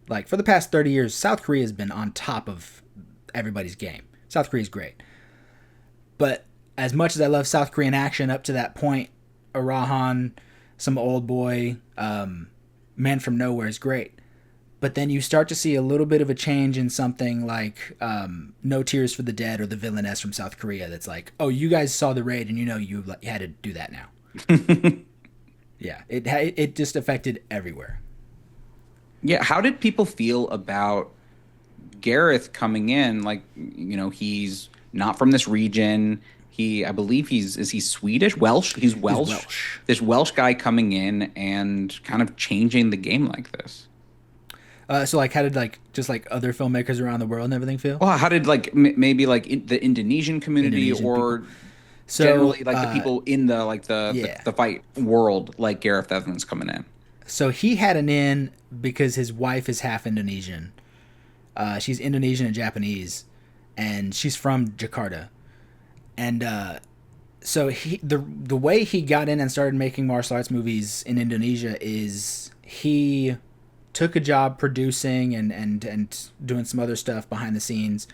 Like for the past 30 years, South Korea has been on top of everybody's game. South Korea is great. But as much as I love South Korean action up to that point, Arahan, some Old Boy, Man from Nowhere is great. But then you start to see a little bit of a change in something like No Tears for the Dead or The Villainess from South Korea. That's like, oh, you guys saw The Raid and you know you had to do that now. Yeah, it just affected everywhere. Yeah, how did people feel about Gareth coming in? Like, you know, he's not from this region. I believe is he Swedish? Welsh? He's Welsh. He's Welsh. This Welsh guy coming in and kind of changing the game like this. So like, how did like just like other filmmakers around the world and everything feel? Well, how did like maybe like the Indonesian community or people. Generally like the people in the like the fight world, like Gareth Evans coming in? So he had an in because his wife is half Indonesian. She's Indonesian and Japanese, and she's from Jakarta. And so the way he got in and started making martial arts movies in Indonesia is he took a job producing and doing some other stuff behind the scenes,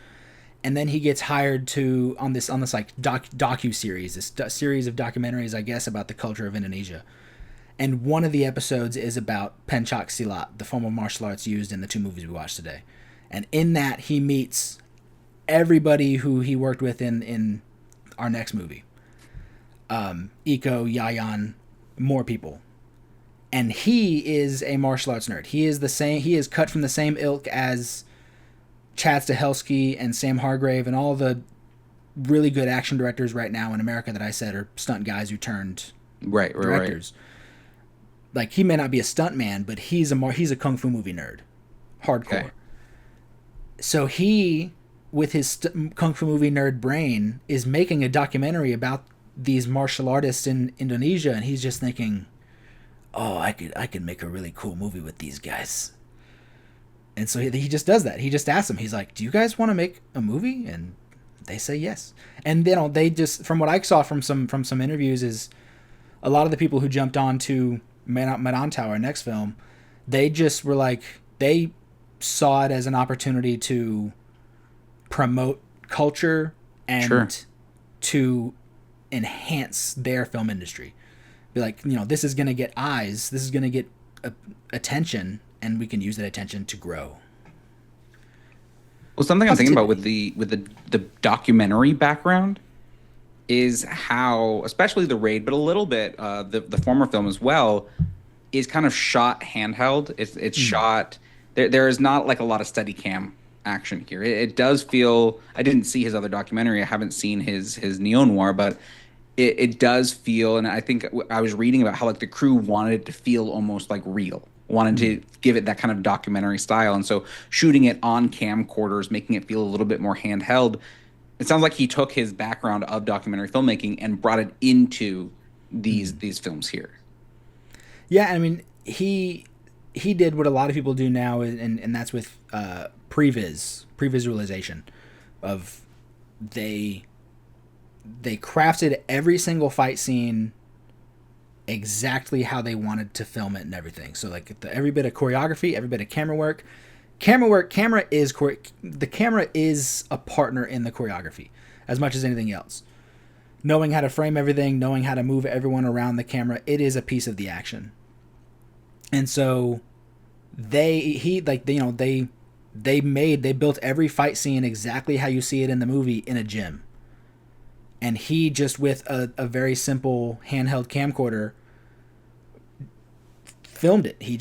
and then he gets hired on this like docu-series, this series of documentaries, I guess, about the culture of Indonesia. And one of the episodes is about Pencak Silat, the form of martial arts used in the two movies we watched today. And in that, he meets everybody who he worked with in our next movie. Iko, Yayan, more people. And he is a martial arts nerd. He is cut from the same ilk as Chad Stahelski and Sam Hargrave and all the really good action directors right now in America that I said are stunt guys who turned directors. Right. Like, he may not be a stunt man, but he's a kung fu movie nerd. Hardcore. Okay. So he, with his kung fu movie nerd brain, is making a documentary about these martial artists in Indonesia, and he's just thinking, oh, I could make a really cool movie with these guys. And so he just does that. He just asks them, he's like, do you guys want to make a movie? And they say yes. And then they just, from what I saw from some interviews, is a lot of the people who jumped on to Merantau, our next film, they just were like, they saw it as an opportunity to promote culture and to enhance their film industry. Be like, you know, this is going to get eyes, this is going to get attention, and we can use that attention to grow. Well, something I'm thinking about with the documentary background is how, especially The Raid, but a little bit the former film as well, is kind of shot handheld. It's shot. There is not like a lot of Steadicam action here. It does feel. I didn't see his other documentary. I haven't seen his neo noir, but it does feel. And I think I was reading about how like the crew wanted it to feel almost like real. Wanted to give it that kind of documentary style, and so shooting it on camcorders, making it feel a little bit more handheld. It sounds like he took his background of documentary filmmaking and brought it into these films here. Yeah, I mean, he did what a lot of people do now, and that's with previsualization of they crafted every single fight scene exactly how they wanted to film it and everything. So like every bit of choreography, every bit of camera work, the camera is a partner in the choreography as much as anything else. Knowing how to frame everything, knowing how to move everyone around the camera, it is a piece of the action. And so they built every fight scene exactly how you see it in the movie in a gym. And he just with a very simple handheld camcorder filmed it. He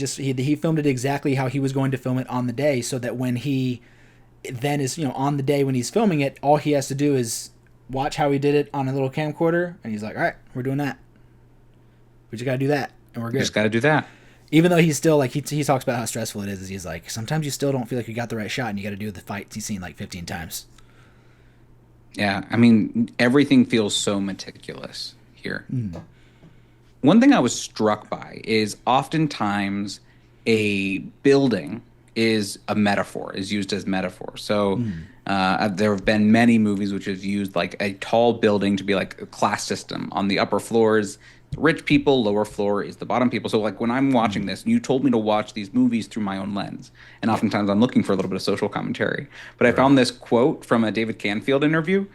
filmed it exactly how he was going to film it on the day, so that when he then is on the day when he's filming it, all he has to do is watch how he did it on a little camcorder, and he's like, all right, we're doing that. We just got to do that, and we're good. Just got to do that. Even though he's still like he talks about how stressful it is. He's like, sometimes you still don't feel like you got the right shot, and you got to do the fight scene like 15 times. Yeah, I mean, everything feels so meticulous here. One thing I was struck by is oftentimes a building is used as metaphor. So there have been many movies which have used like a tall building to be like a class system. On the upper floors, the rich people, lower floor is the bottom people. So like when I'm watching this, you told me to watch these movies through my own lens. And oftentimes I'm looking for a little bit of social commentary. But I found this quote from a David Canfield interview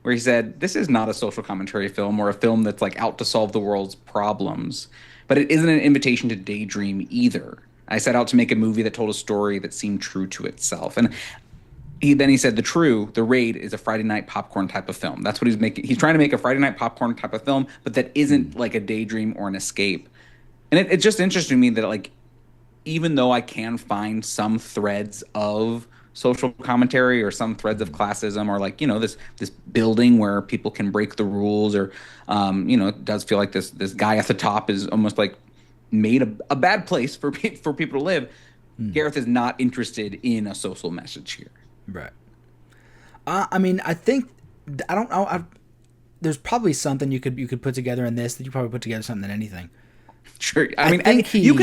where he said, this is not a social commentary film or a film that's like out to solve the world's problems, but it isn't an invitation to daydream either. I set out to make a movie that told a story that seemed true to itself. And he said, The Raid is a Friday night popcorn type of film. That's what he's making. He's trying to make a Friday night popcorn type of film, but that isn't like a daydream or an escape. And it's just interesting to me that like, even though I can find some threads of social commentary or some threads of classism or like, this building where people can break the rules or, it does feel like this guy at the top is almost like made a bad place for people to live. Gareth is not interested in a social message here. Right. I mean, I think, I don't know. There's probably something you could put together in this that you probably put together something in anything. Sure. I mean, you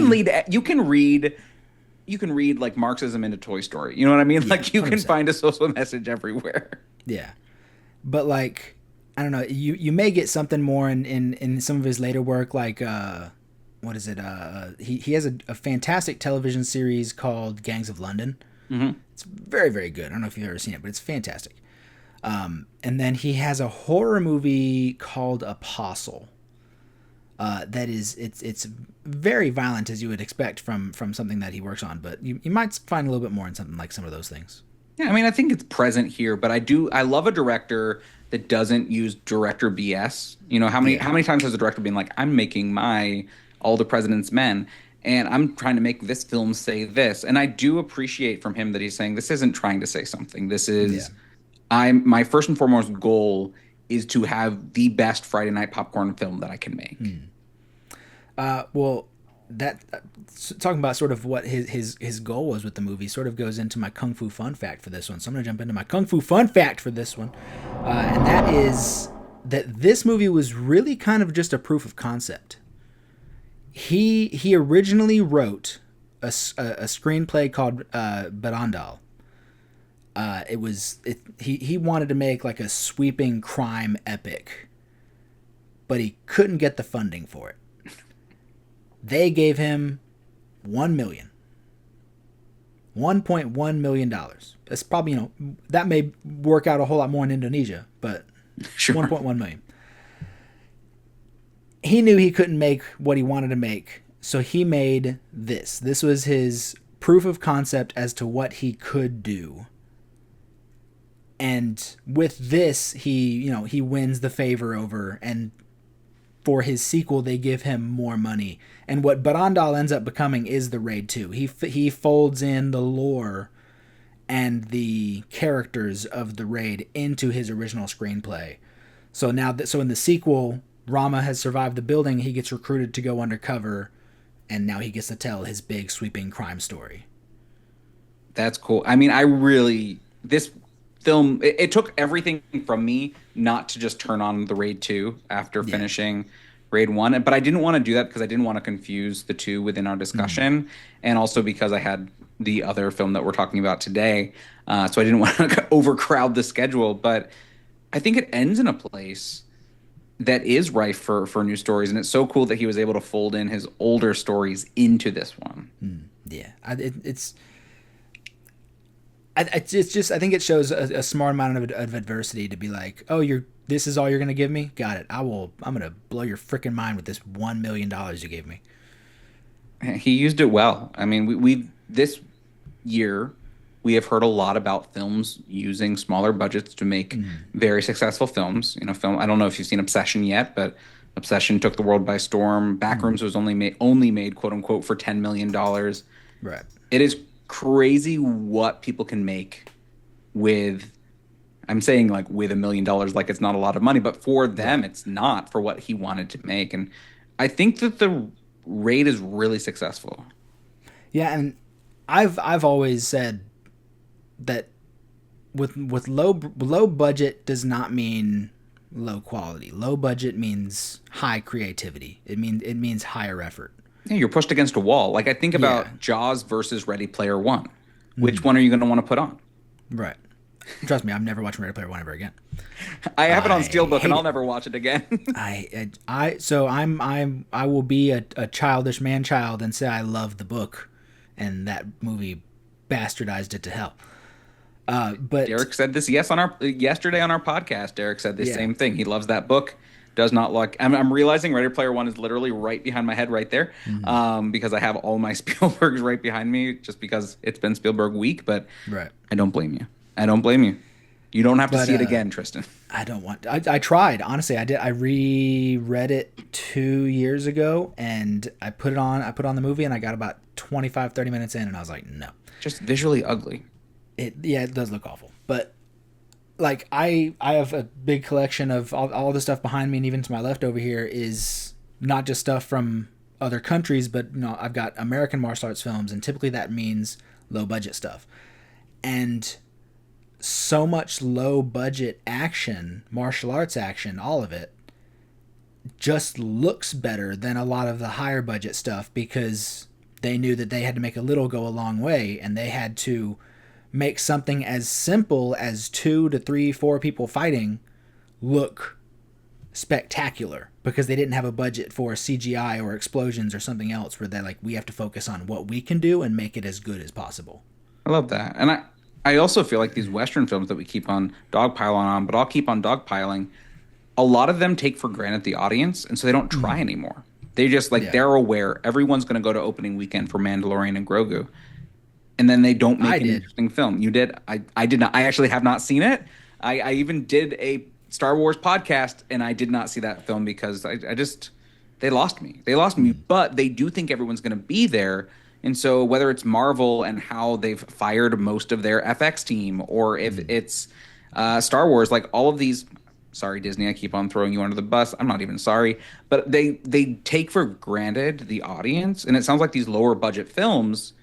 can read like Marxism into Toy Story. You know what I mean? Yeah, like you 100%. Can find a social message everywhere. Yeah. But like, I don't know, you may get something more in some of his later work, like what is it? He has a fantastic television series called Gangs of London. Mm-hmm. It's very, very good. I don't know if you've ever seen it, but it's fantastic. And then he has a horror movie called Apostle. That is, it's very violent, as you would expect from something that he works on, but you might find a little bit more in something like some of those things. Yeah, I mean, I think it's present here, but I love a director that doesn't use director BS. How many times has a director been like, I'm making All the President's Men, and I'm trying to make this film say this. And I do appreciate from him that he's saying this isn't trying to say something. This is, my first and foremost goal is to have the best Friday night popcorn film that I can make. Well, that talking about sort of what his goal was with the movie sort of goes into my Kung Fu fun fact for this one. So I'm going to jump into my Kung Fu fun fact for this one. And that is that this movie was really kind of just a proof of concept. He originally wrote a screenplay called Barandal. He wanted to make like a sweeping crime epic, but he couldn't get the funding for it. They gave him $1.1 million. That's probably, that may work out a whole lot more in Indonesia, but sure. 1.1 million. He knew he couldn't make what he wanted to make, so he made this. This was his proof of concept as to what he could do. And with this, he wins the favor over, and for his sequel, they give him more money. And what Barandal ends up becoming is The Raid 2. He folds in the lore and the characters of the raid into his original screenplay. So now, so in the sequel, Rama has survived the building. He gets recruited to go undercover, and now he gets to tell his big sweeping crime story. That's cool. I mean, this film, it took everything from me not to just turn on the Raid 2 after finishing Raid 1. But I didn't want to do that because I didn't want to confuse the two within our discussion. And also because I had the other film that we're talking about today. So I didn't want to overcrowd the schedule. But I think it ends in a place that is rife for new stories. And it's so cool that he was able to fold in his older stories into this one. Yeah. It's just, I think it shows a smart amount of adversity to be like, oh, this is all you're going to give me? Got it. I'm going to blow your freaking mind with this $1 million you gave me. He used it well. I mean, we this year, we have heard a lot about films using smaller budgets to make very successful films. You know, I don't know if you've seen Obsession yet, but Obsession took the world by storm. Backrooms was only made, quote unquote, for $10 million. Right. It is crazy what people can make with, I'm saying like with $1 million, like it's not a lot of money, but for them, it's not for what he wanted to make. And I think that the Raid is really successful. Yeah. And I've always said that with low budget does not mean low quality. Low budget means high creativity. It means higher effort. Yeah, you're pushed against a wall. Like I think about Jaws versus Ready Player One. Which one are you going to want to put on? Right. Trust me, I'm never watching Ready Player One ever again. I have it on Steelbook, and I'll never watch it again. I will be a childish man-child and say I love the book, and that movie bastardized it to hell. But Derek said this yesterday on our podcast. Derek said the same thing. He loves that book. Does not like. I'm realizing Ready Player One is literally right behind my head, right there, because I have all my Spielbergs right behind me, just because it's been Spielberg week. But I don't blame you. I don't blame you. You don't have to see it again, Tristan. I don't want. I tried, honestly. I did. I reread it 2 years ago, and I put it on. I put on the movie, and I got about 25-30 minutes in, and I was like, no. Just visually ugly. It does look awful, but. Like I have a big collection of all the stuff behind me, and even to my left over here is not just stuff from other countries, but I've got American martial arts films, and typically that means low budget stuff. And so much low budget action, martial arts action, all of it just looks better than a lot of the higher budget stuff because they knew that they had to make a little go a long way, and they had to make something as simple as 2 to 3, 4 people fighting look spectacular because they didn't have a budget for CGI or explosions or something else where they're like, we have to focus on what we can do and make it as good as possible. I love that. And I also feel like these Western films that we keep on dogpiling on, but I'll keep on dogpiling, a lot of them take for granted the audience, and so they don't try anymore. They just they're aware everyone's going to go to opening weekend for Mandalorian and Grogu. And then they don't make an interesting film. You did. I did not. I actually have not seen it. I even did a Star Wars podcast, and I did not see that film because they lost me. They lost me. But they do think everyone's going to be there. And so whether it's Marvel and how they've fired most of their FX team, or if it's Star Wars, like all of these. Sorry, Disney, I keep on throwing you under the bus. I'm not even sorry. But they take for granted the audience. And it sounds like these lower budget films,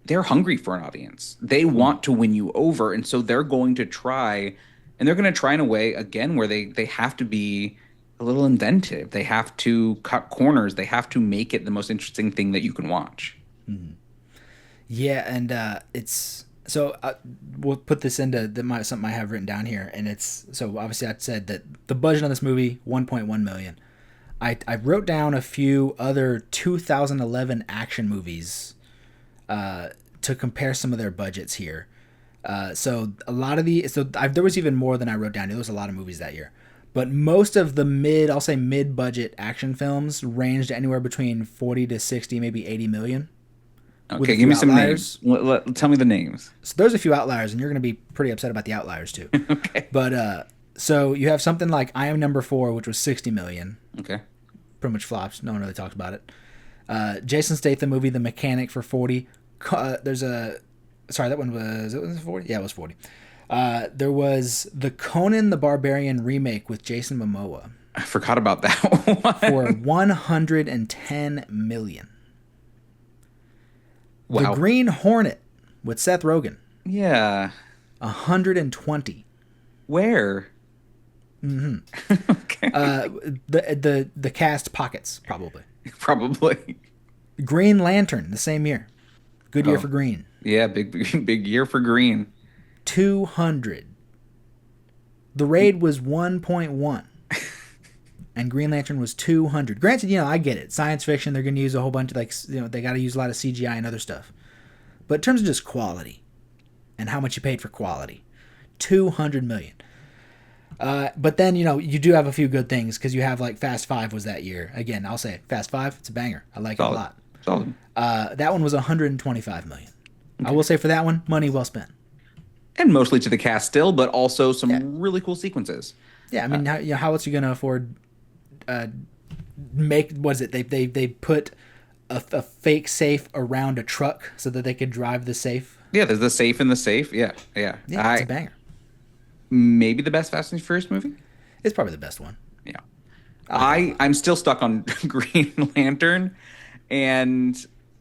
they're hungry for an audience. They want to win you over. And so they're going to try, and they're going to try in a way, again, where they have to be a little inventive. They have to cut corners. They have to make it the most interesting thing that you can watch. Mm-hmm. Yeah, and it's... So we'll put this into something I have written down here. And it's... So obviously I said that the budget on this movie, $1.1 million. I wrote down a few other 2011 action movies to compare some of their budgets here. So a lot of there was even more than I wrote down. There was a lot of movies that year, but most of the mid-budget action films ranged anywhere between 40 to 60, maybe 80 million. Okay, give me some names. Tell me the names. So there's a few outliers, and you're going to be pretty upset about the outliers too. Okay. But so you have something like I Am Number 4, which was 60 million. Okay. Pretty much flops. No one really talks about it. Jason Statham movie The Mechanic for 40. There's a Sorry, that one was, it was 40? Yeah, it was 40. There was the Conan the Barbarian remake with Jason Momoa I forgot about that one. for 110 million. The Wow. Green Hornet with Seth Rogen, Yeah. 120. Where? Okay. The cast pockets, probably. Probably. Green Lantern, the same year. Good year Oh. for Green. Yeah, big year for Green. 200. The Raid was 1.1. And Green Lantern was 200. Granted, I get it. Science fiction, they're going to use a whole bunch of, they got to use a lot of CGI and other stuff. But in terms of just quality and how much you paid for quality, 200 million. But then, you do have a few good things because you have Fast 5 was that year. Again, I'll say it. Fast 5, it's a banger. I like it a lot. Solid. That one was 125 million. Okay. I will say for that one, money well spent. And mostly to the cast still, but also some really cool sequences. Yeah, I mean, how else are you going to afford they put a fake safe around a truck so that they could drive the safe? Yeah, there's the safe in the safe. Yeah. Yeah, it's a banger. Maybe the best Fast and Furious movie? It's probably the best one. Yeah. I'm still stuck on Green Lantern, and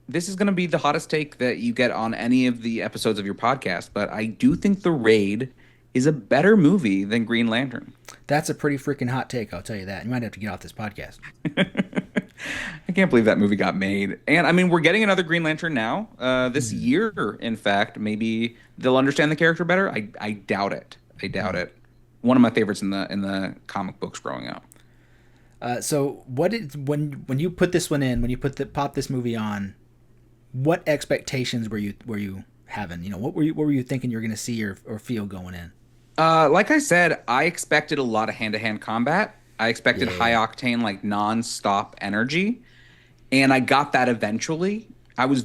this is going to be the hottest take that you get on any of the episodes of your podcast, but I do think The Raid is a better movie than Green Lantern. That's a pretty freaking hot take, I'll tell you that. You might have to get off this podcast. I can't believe that movie got made. And I mean, we're getting another Green Lantern now. This year, in fact, maybe they'll understand the character better. I doubt it. I doubt it. One of my favorites in the comic books growing up. So when you put this one in, when you pop this movie on, what expectations were you having? What were you thinking you were going to see or feel going in? Like I said, I expected a lot of hand-to-hand combat. I expected high octane, non-stop energy, and I got that eventually. I was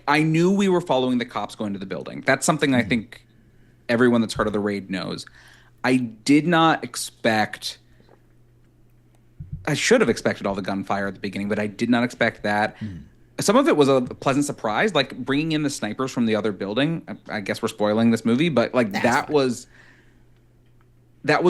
I knew we were following the cops going to the building. That's something I think everyone that's heard of The Raid knows. I did not expect. I should have expected all the gunfire at the beginning, but I did not expect that. Some of it was a pleasant surprise, like bringing in the snipers from the other building. I guess we're spoiling this movie, but that was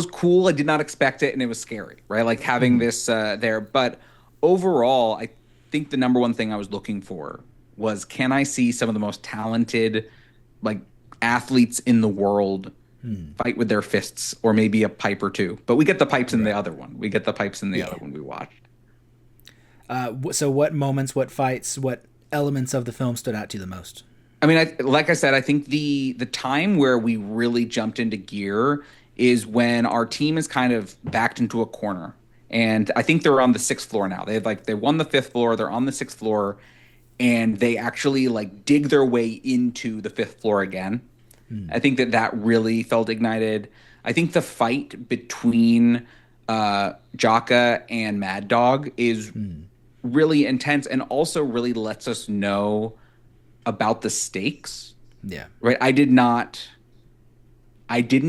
cool. I did not expect it, and it was scary, right? Like having this there. But overall, I think the number one thing I was looking for was, can I see some of the most talented, athletes in the world fight with their fists, or maybe a pipe or two? But we get the pipes in the other one. We get the pipes in the other one we watched. So what moments, what fights, what elements of the film stood out to you the most? I mean, like I said, I think the time where we really jumped into gear is when our team is kind of backed into a corner. And I think they're on the 6th floor now. They won the 5th floor. They're on the 6th floor. And they actually dig their way into the 5th floor again. I think that really felt ignited. I think the fight between Jaka and Mad Dog is really intense, and also really lets us know about the stakes. Yeah. Right. I didn't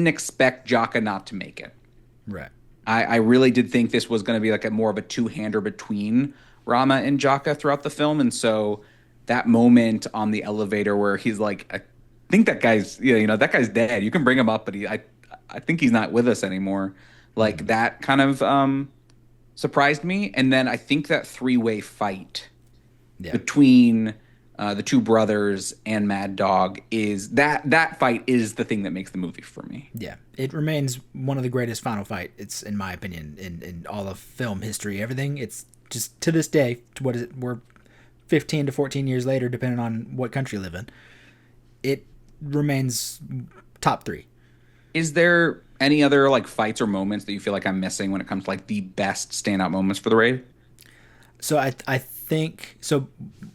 expect Jaka not to make it. Right. I really did think this was going to be a more of a two-hander between Rama and Jaka throughout the film. And so that moment on the elevator where he's like, I think that guy's, that guy's dead. You can bring him up, but I think he's not with us anymore. That kind of surprised me. And then I think that three-way fight between the two brothers and Mad Dog is that fight is the thing that makes the movie for me. Yeah, it remains one of the greatest final fight. It's, in my opinion, in all of film history. Everything. It's just to this day. What is it? We're 15 to 14 years later, depending on what country you live in. It remains top 3. Is there any other fights or moments that you feel like I'm missing when it comes to the best standout moments for The Raid? So I think so.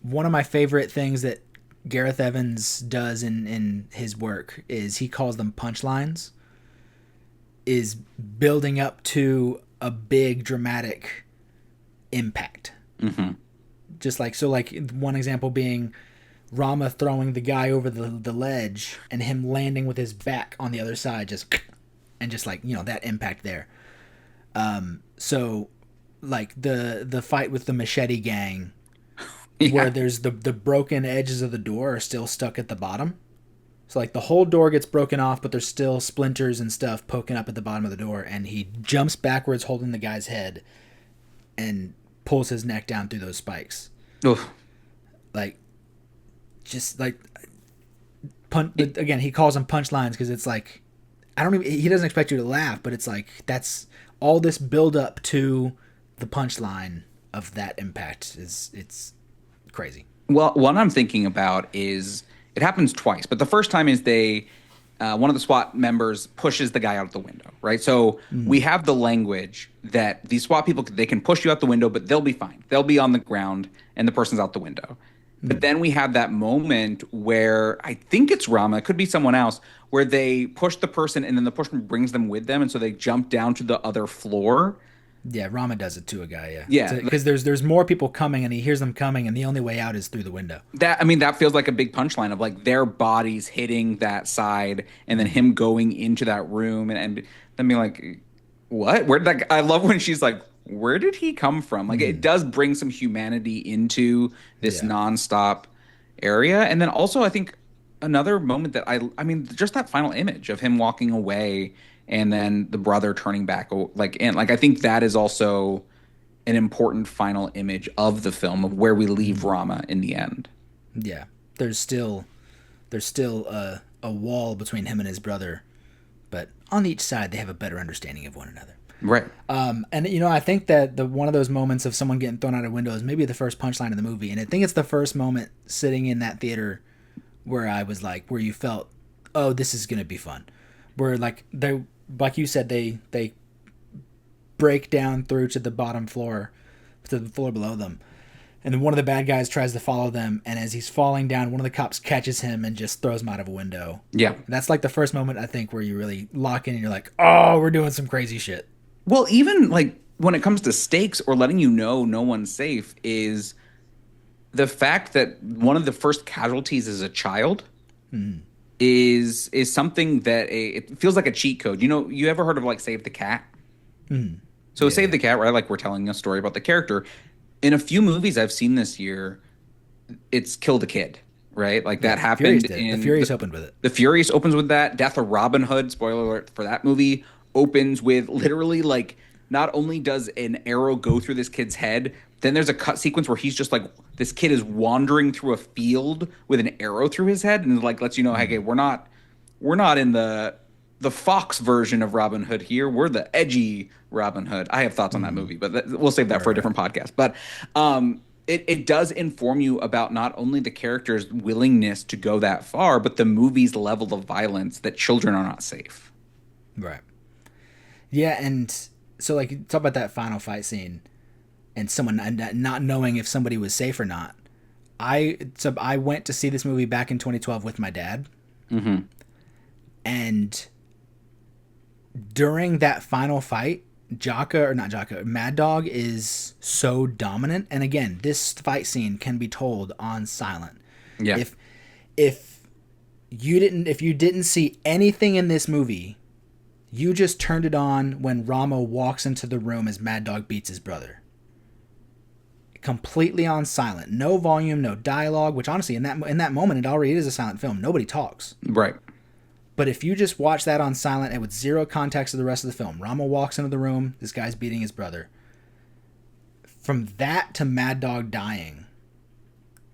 One of my favorite things that Gareth Evans does in his work is he calls them punchlines. Is building up to a big dramatic impact. Mm-hmm. Just one example being Rama throwing the guy over the ledge and him landing with his back on the other side, that impact there. So the fight with the machete gang, where there's the broken edges of the door are still stuck at the bottom. So like the whole door gets broken off, but there's still splinters and stuff poking up at the bottom of the door, and he jumps backwards holding the guy's head and pulls his neck down through those spikes. Oof. Like, just like again, he calls them punchlines because it's like, he doesn't expect you to laugh, but it's like, that's all this build up to the punchline of that impact it's crazy. Well, what I'm thinking about is it happens twice, but the first time is one of the SWAT members pushes the guy out the window, right? So we have the language that these SWAT people, they can push you out the window, but they'll be fine. They'll be on the ground and the person's out the window. But then we have that moment where I think it's Rama, it could be someone else, where they push the person and then the person brings them with them. And so they jump down to the other floor. Yeah, Rama does it to a guy, yeah. Yeah. Because there's more people coming and he hears them coming and the only way out is through the window. That feels like a big punchline of like their bodies hitting that side and then him going into that room and then being like, what? Where did that I love when she's like, where did he come from? Like it does bring some humanity into this nonstop area. And then also I think another moment that I mean, just that final image of him walking away and then the brother turning back, I think that is also an important final image of the film of where we leave Rama in the end. Yeah, there's still a wall between him and his brother, but on each side they have a better understanding of one another. Right. And I think that one of those moments of someone getting thrown out a window is maybe the first punchline of the movie, and I think it's the first moment sitting in that theater where I was like, where you felt, oh, this is gonna be fun, where like you said, they break down through to the bottom floor, to the floor below them. And then one of the bad guys tries to follow them. And as he's falling down, one of the cops catches him and just throws him out of a window. Yeah. And that's like the first moment, I think, where you really lock in and you're like, oh, we're doing some crazy shit. Well, even like when it comes to stakes or letting you know no one's safe is the fact that one of the first casualties is a child. Is something that it feels like a cheat code. You ever heard of like Save the Cat? So Save the Cat, right? Like we're telling a story about the character. In a few movies I've seen this year, it's Kill the Kid, right? Like that happened The Furious opened with it. The Furious opens with that. Death of Robin Hood, spoiler alert for that movie, opens with literally like not only does an arrow go through this kid's head, then there's a cut sequence where he's just like, this kid is wandering through a field with an arrow through his head and like lets you know, hey, we're not in the Fox version of Robin Hood here. We're the edgy Robin Hood. I have thoughts on that movie, but we'll save that for a different podcast. But it does inform you about not only the character's willingness to go that far, but the movie's level of violence that children are not safe. Right. Yeah, and so like talk about that final fight scene and someone not knowing if somebody was safe or not. I went to see this movie back in 2012 with my dad. And during that final fight, Mad Dog is so dominant. And again, this fight scene can be told on silent. Yeah. If you didn't see anything in this movie, you just turned it on when Rama walks into the room as Mad Dog beats his brother. Completely on silent. No volume, no dialogue, which honestly in that moment it already is a silent film. Nobody talks. Right. But if you just watch that on silent and with zero context of the rest of the film, Rama walks into the room, this guy's beating his brother. From that to Mad Dog dying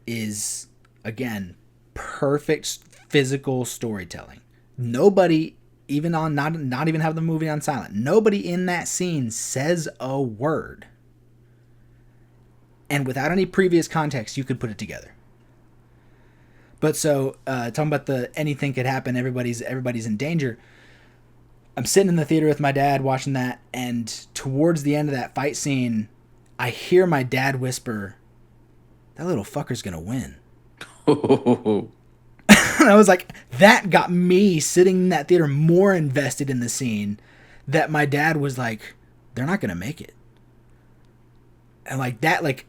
is, again, perfect physical storytelling. Nobody, even on not even have the movie on silent, nobody in that scene says a word. And without any previous context, you could put it together. But so, talking about the anything could happen, everybody's in danger. I'm sitting in the theater with my dad watching that, and towards the end of that fight scene, I hear my dad whisper, "That little fucker's gonna win." And I was like, that got me sitting in that theater more invested in the scene, that my dad was like, they're not gonna make it. And like that, like,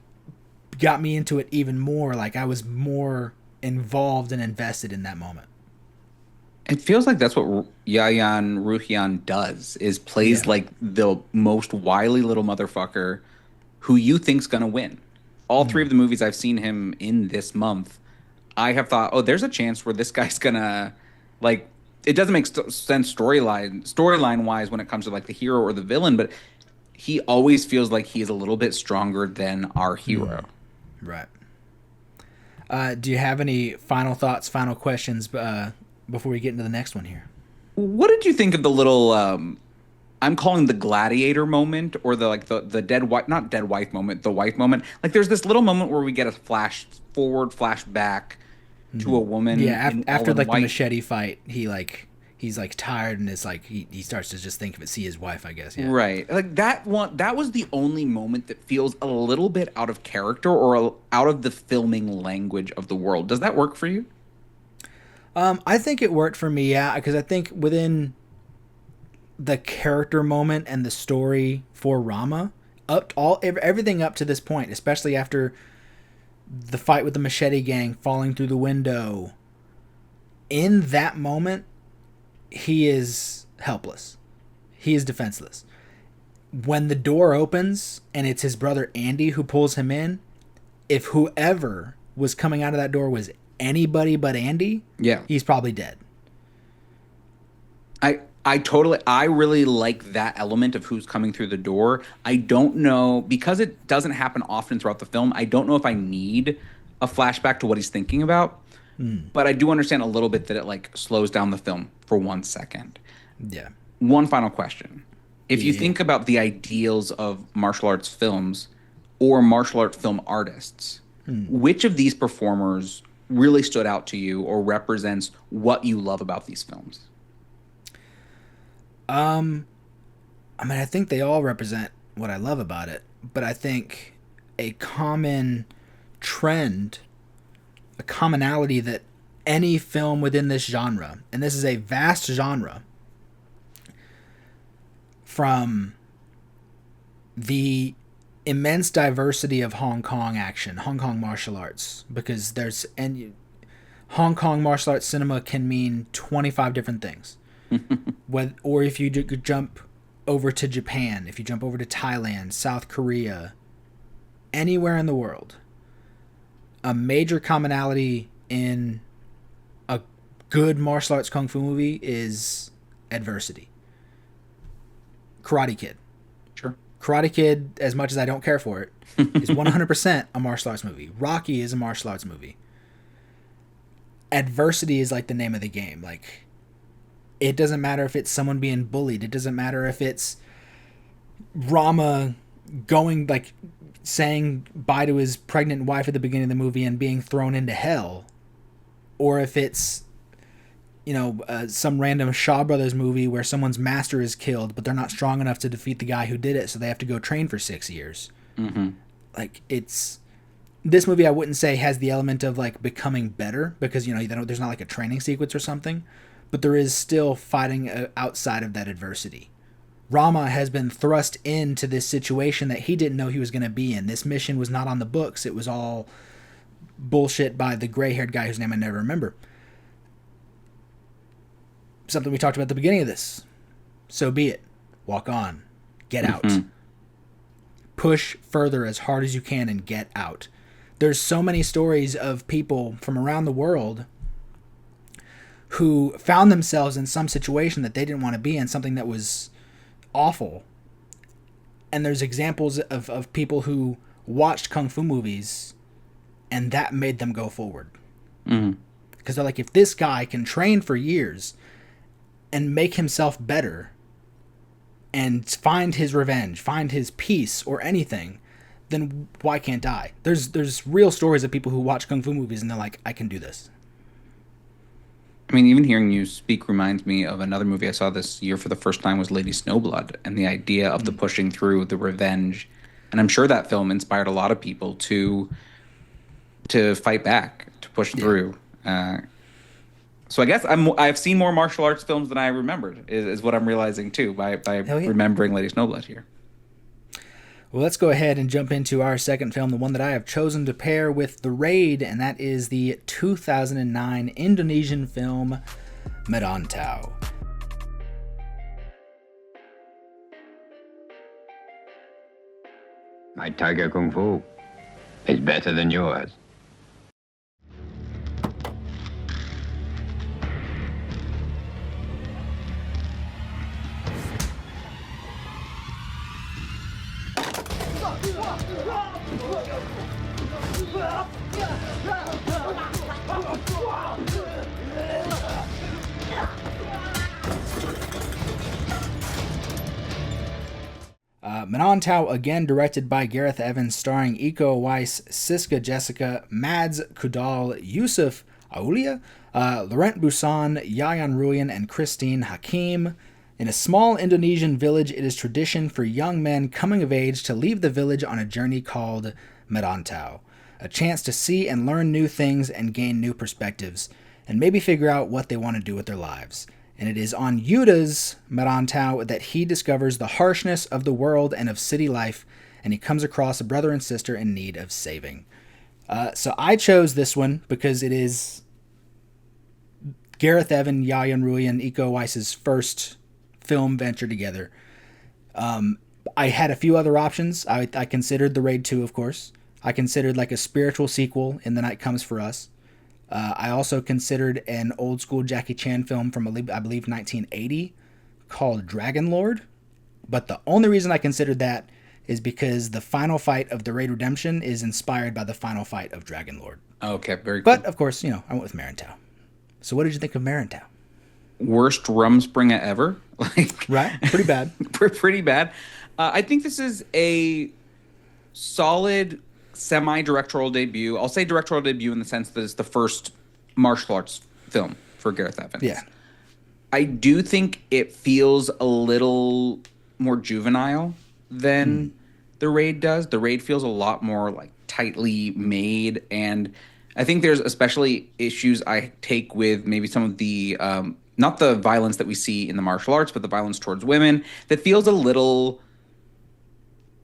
got me into it even more. Like I was more involved and invested in that moment. It feels like that's what Yayan Ruhian does, is plays like the most wily little motherfucker who you think's gonna win. All three of the movies I've seen him in this month, I have thought, oh, there's a chance where this guy's gonna Like, it doesn't make sense storyline wise when it comes to like the hero or the villain, but he always feels like he's a little bit stronger than our hero. Right. Do you have any final thoughts, final questions before we get into the next one here? What did you think of the little I'm calling the gladiator moment, or the dead wife, not dead wife moment, the wife moment? Like, there's this little moment where we get a flash forward, flash back to a woman. Yeah, after like white. the machete fight, he's like tired and it's like he starts to just see his wife, I guess. Yeah. Right. Like that was the only moment that feels a little bit out of character or out of the filming language of the world. Does that work for you? I think it worked for me, yeah, because I think within the character moment and the story for Rama, everything up to this point, especially after the fight with the machete gang falling through the window, in that moment, he is helpless. He is defenseless. When the door opens and it's his brother Andy who pulls him in, if whoever was coming out of that door was anybody but Andy, yeah, he's probably dead. I really like that element of who's coming through the door. I don't know, because it doesn't happen often throughout the film, I don't know if I need a flashback to what he's thinking about. But I do understand a little bit that it like slows down the film for 1 second. Yeah. One final question. If you think about the ideals of martial arts films or martial art film artists, which of these performers really stood out to you or represents what you love about these films? I mean, I think they all represent what I love about it, but I think a common trend, a commonality that any film within this genre, and this is a vast genre, from the immense diversity of Hong Kong action, Hong Kong martial arts, because Hong Kong martial arts cinema can mean 25 different things. Or if you jump over to Japan, if you jump over to Thailand, South Korea, anywhere in the world, a major commonality in a good martial arts kung fu movie is adversity. Karate Kid. Sure. Karate Kid, as much as I don't care for it, is 100% a martial arts movie. Rocky is a martial arts movie. Adversity is like the name of the game. Like, it doesn't matter if it's someone being bullied. It doesn't matter if it's Rama saying bye to his pregnant wife at the beginning of the movie and being thrown into hell. Or if it's, some random Shaw Brothers movie where someone's master is killed, but they're not strong enough to defeat the guy who did it, so they have to go train for 6 years. Mm-hmm. Like, this movie I wouldn't say has the element of like becoming better, because there's not like a training sequence or something, but there is still fighting outside of that adversity. Rama has been thrust into this situation that he didn't know he was going to be in. This mission was not on the books. It was all bullshit by the gray-haired guy whose name I never remember. Something we talked about at the beginning of this. So be it. Walk on. Get out. Push further as hard as you can and get out. There's so many stories of people from around the world who found themselves in some situation that they didn't want to be in, something that was awful. And there's examples of people who watched kung fu movies and that made them go forward. Because they're like, if this guy can train for years and make himself better and find his revenge, find his peace or anything, then why can't I? There's real stories of people who watch kung fu movies and they're like, I can do this. I mean, even hearing you speak reminds me of another movie I saw this year for the first time, was Lady Snowblood, and the idea of the pushing through, the revenge. And I'm sure that film inspired a lot of people to fight back, to push through. So I guess I've seen more martial arts films than I remembered, is what I'm realizing too by remembering Lady Snowblood here. Well, let's go ahead and jump into our second film, the one that I have chosen to pair with The Raid, and that is the 2009 Indonesian film Merantau. My tiger kung fu is better than yours. Merantau, again directed by Gareth Evans, starring Iko Uwais, Siska Jessica, Mads Kudal, Yusuf Aulia, Laurent Busan, Yayan Ruyan, and Christine Hakim. In a small Indonesian village, it is tradition for young men coming of age to leave the village on a journey called Merantau, a chance to see and learn new things and gain new perspectives, and maybe figure out what they want to do with their lives. And it is on Yuda's Merantau that he discovers the harshness of the world and of city life, and he comes across a brother and sister in need of saving. So I chose this one because it is Gareth Evan, Yayan Ruyan, Iko Uwais' first film venture together. I had a few other options. I considered The Raid 2, of course. I considered like a spiritual sequel in The Night Comes for Us. I also considered an old school Jackie Chan film from, I believe, 1980 called Dragon Lord. But the only reason I considered that is because the final fight of The Raid Redemption is inspired by the final fight of Dragon Lord. Okay, very cool. But, of course, I went with Merantau. So what did you think of Merantau? Worst Rumspringa ever. Right? Pretty bad. Pretty bad. I think this is a solid semi-directorial debut. I'll say directorial debut in the sense that it's the first martial arts film for Gareth Evans. Yeah. I do think it feels a little more juvenile than The Raid does. The Raid feels a lot more like tightly made, and I think there's especially issues I take with maybe some of the not the violence that we see in the martial arts, but the violence towards women that feels a little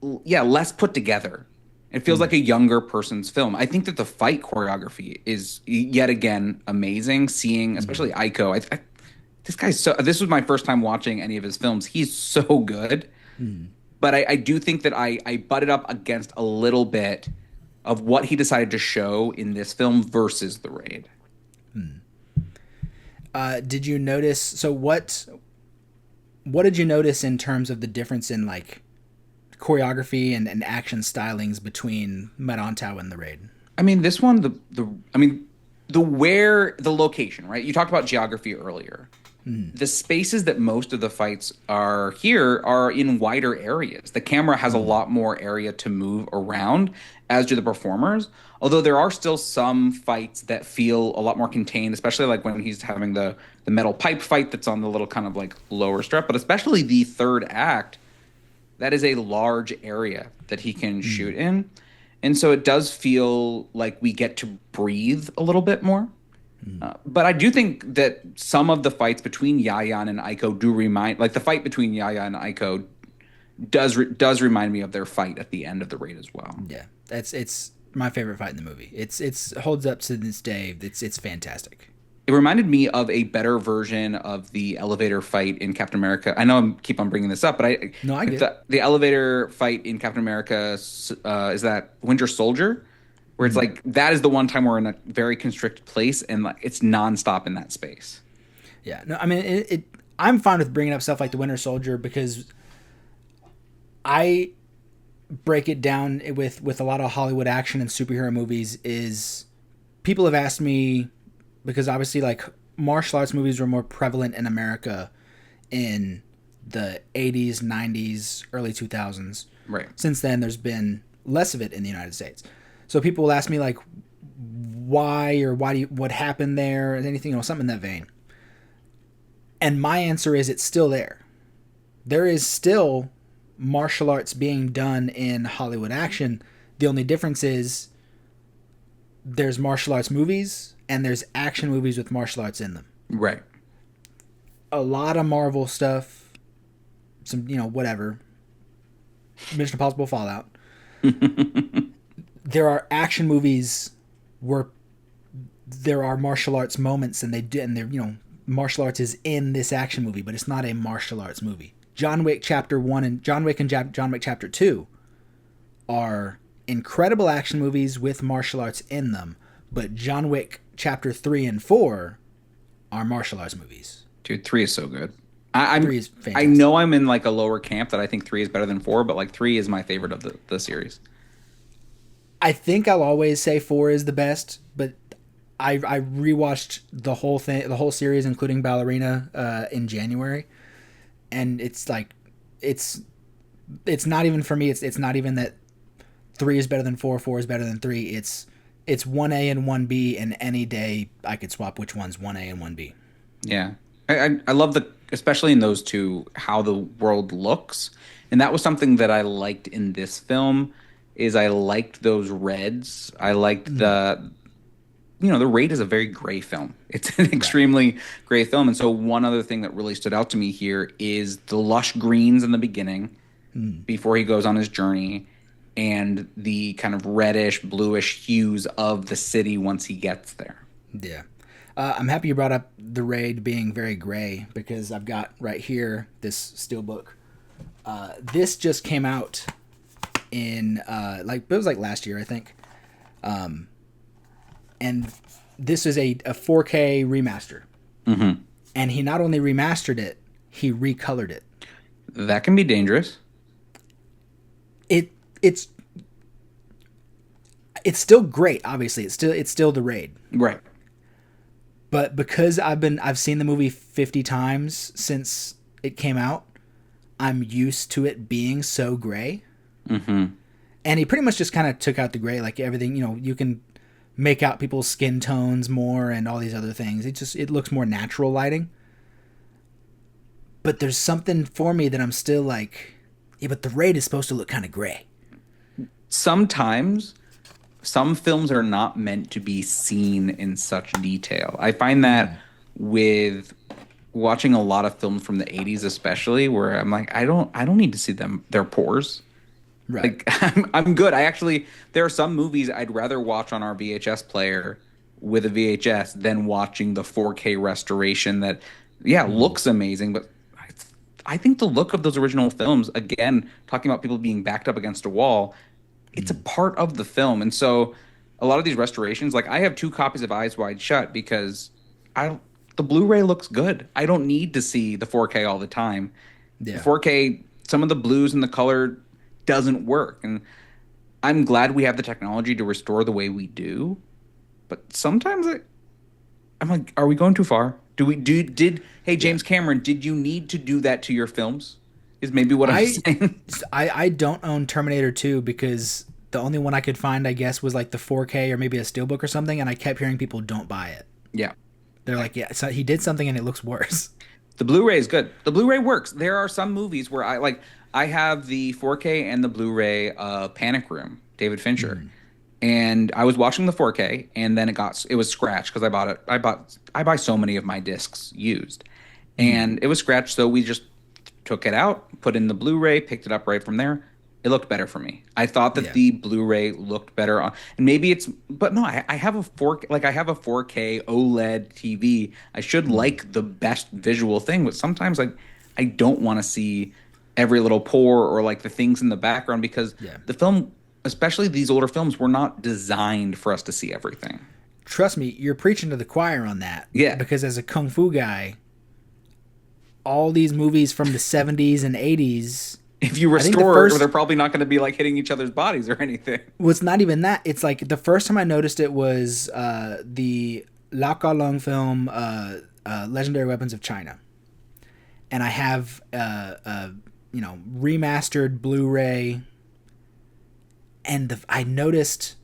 less put together. It feels like a younger person's film. I think that the fight choreography is yet again amazing. Seeing, especially Iko, this was my first time watching any of his films. He's so good. But I do think that I butted up against a little bit of what he decided to show in this film versus The Raid. Did you notice? So what did you notice in terms of the difference in like choreography and action stylings between Merantau and The Raid? I mean, this one, the location, right? You talked about geography earlier. The spaces that most of the fights are here are in wider areas. The camera has a lot more area to move around, as do the performers. Although there are still some fights that feel a lot more contained, especially like when he's having the metal pipe fight that's on the little kind of like lower strip. But especially the third act, that is a large area that he can shoot in. And so it does feel like we get to breathe a little bit more. But I do think that some of the fights between Yayan and Iko do remind, like the fight between Yayan and Iko does remind me of their fight at the end of The Raid as well. Yeah, it's my favorite fight in the movie. It's holds up to this day. It's fantastic. It reminded me of a better version of the elevator fight in Captain America. I know I keep on bringing this up, but I get the elevator fight in Captain America is that Winter Soldier, where it's like that is the one time we're in a very constricted place and like it's nonstop in that space. Yeah, no, I mean I'm fine with bringing up stuff like the Winter Soldier because I break it down with a lot of Hollywood action and superhero movies. Is people have asked me, because obviously like martial arts movies were more prevalent in America in the 80s, 90s, early 2000s. Right. Since then, there's been less of it in the United States. So people will ask me like, what happened there, or anything, something in that vein. And my answer is it's still there. There is still martial arts being done in Hollywood action. The only difference is there's martial arts movies and there's action movies with martial arts in them. Right. A lot of Marvel stuff, some, whatever. Mission Impossible Fallout. There are action movies where there are martial arts moments and martial arts is in this action movie, but it's not a martial arts movie. John Wick Chapter 1 and John Wick Chapter 2 are incredible action movies with martial arts in them, but John Wick Chapter 3 and 4 are martial arts movies. Dude, 3 is so good. I'm 3 is I fantastic. know I'm in like a lower camp that I think 3 is better than 4, but like 3 is my favorite of the series. I think I'll always say 4 is the best, but I rewatched the whole thing, the whole series, including Ballerina, in January, and it's like it's not even for me. It's not even that 3 is better than 4, 4 is better than 3. It's 1A and 1B, and any day I could swap which one's 1A and 1B. Yeah. I love especially in those two, how the world looks. And that was something that I liked in this film is I liked those reds. I liked the Raid is a very gray film. It's an extremely gray film. And so one other thing that really stood out to me here is the lush greens in the beginning before he goes on his journey, and the kind of reddish, bluish hues of the city once he gets there. Yeah. I'm happy you brought up the Raid being very gray, because I've got right here this steelbook. This just came out in it was like last year, I think. And this is a 4K remaster. Mm-hmm. And he not only remastered it, he recolored it. That can be dangerous. It's still great, obviously. It's still the Raid. Right. But because I've seen the movie 50 times since it came out, I'm used to it being so gray. Mm-hmm. And he pretty much just kind of took out the gray, like everything, you can make out people's skin tones more and all these other things. It looks more natural lighting. But there's something for me that I'm still like, yeah, but the Raid is supposed to look kind of gray. Sometimes some films are not meant to be seen in such detail. I find that with watching a lot of films from the 80s especially, where I'm like, I don't need to see their pores. Right. Like I'm good. There are some movies I'd rather watch on our VHS player with a VHS than watching the 4K restoration that looks amazing, but I think the look of those original films, again, talking about people being backed up against a wall, it's a part of the film. And so a lot of these restorations, like I have 2 copies of Eyes Wide Shut because the Blu-ray looks good. I don't need to see the 4K all the time. Yeah. The 4K, some of the blues and the color doesn't work. And I'm glad we have the technology to restore the way we do. But sometimes I'm like, are we going too far? Hey, James Cameron, did you need to do that to your films? Is maybe what I'm saying. I don't own Terminator 2 because the only one I could find, I guess, was like the 4K or maybe a steelbook or something, and I kept hearing people don't buy it. Yeah. They're like, yeah, so he did something and it looks worse. The Blu-ray is good. The Blu-ray works. There are some movies where I have the 4K and the Blu-ray Panic Room, David Fincher. And I was watching the 4K, and then it was scratched because I buy so many of my discs used. And it was scratched, so we just took it out, put in the Blu-ray, picked it up right from there. It looked better for me. I thought that the Blu-ray looked better on, and maybe but no, I have a 4K, I have a 4K OLED TV. I should like the best visual thing, but sometimes I don't want to see every little pore or like the things in the background because the film, especially these older films, were not designed for us to see everything. Trust me, you're preaching to the choir on that. Yeah. Because as a kung fu guy, all these movies from the 70s and 80s, if you restore it, they're probably not going to be like hitting each other's bodies or anything. Well, it's not even that. It's like the first time I noticed it was the Lau Ka Leung film, Legendary Weapons of China. And I have remastered Blu-ray, and I noticed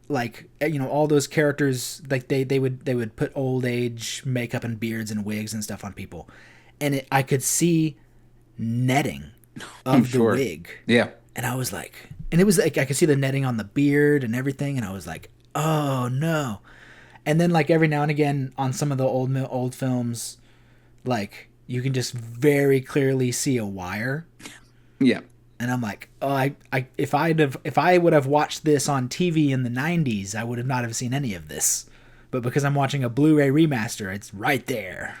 all those characters, like they would put old age makeup and beards and wigs and stuff on people, and I could see netting of the wig. Yeah. And I was like, and it was like I could see the netting on the beard and everything, and I was like, oh no. And then like every now and again on some of the old films, like you can just very clearly see a wire. Yeah. And I'm like, oh, if I would have watched this on TV in the 90s, I would have not have seen any of this. But because I'm watching a Blu-ray remaster, it's right there.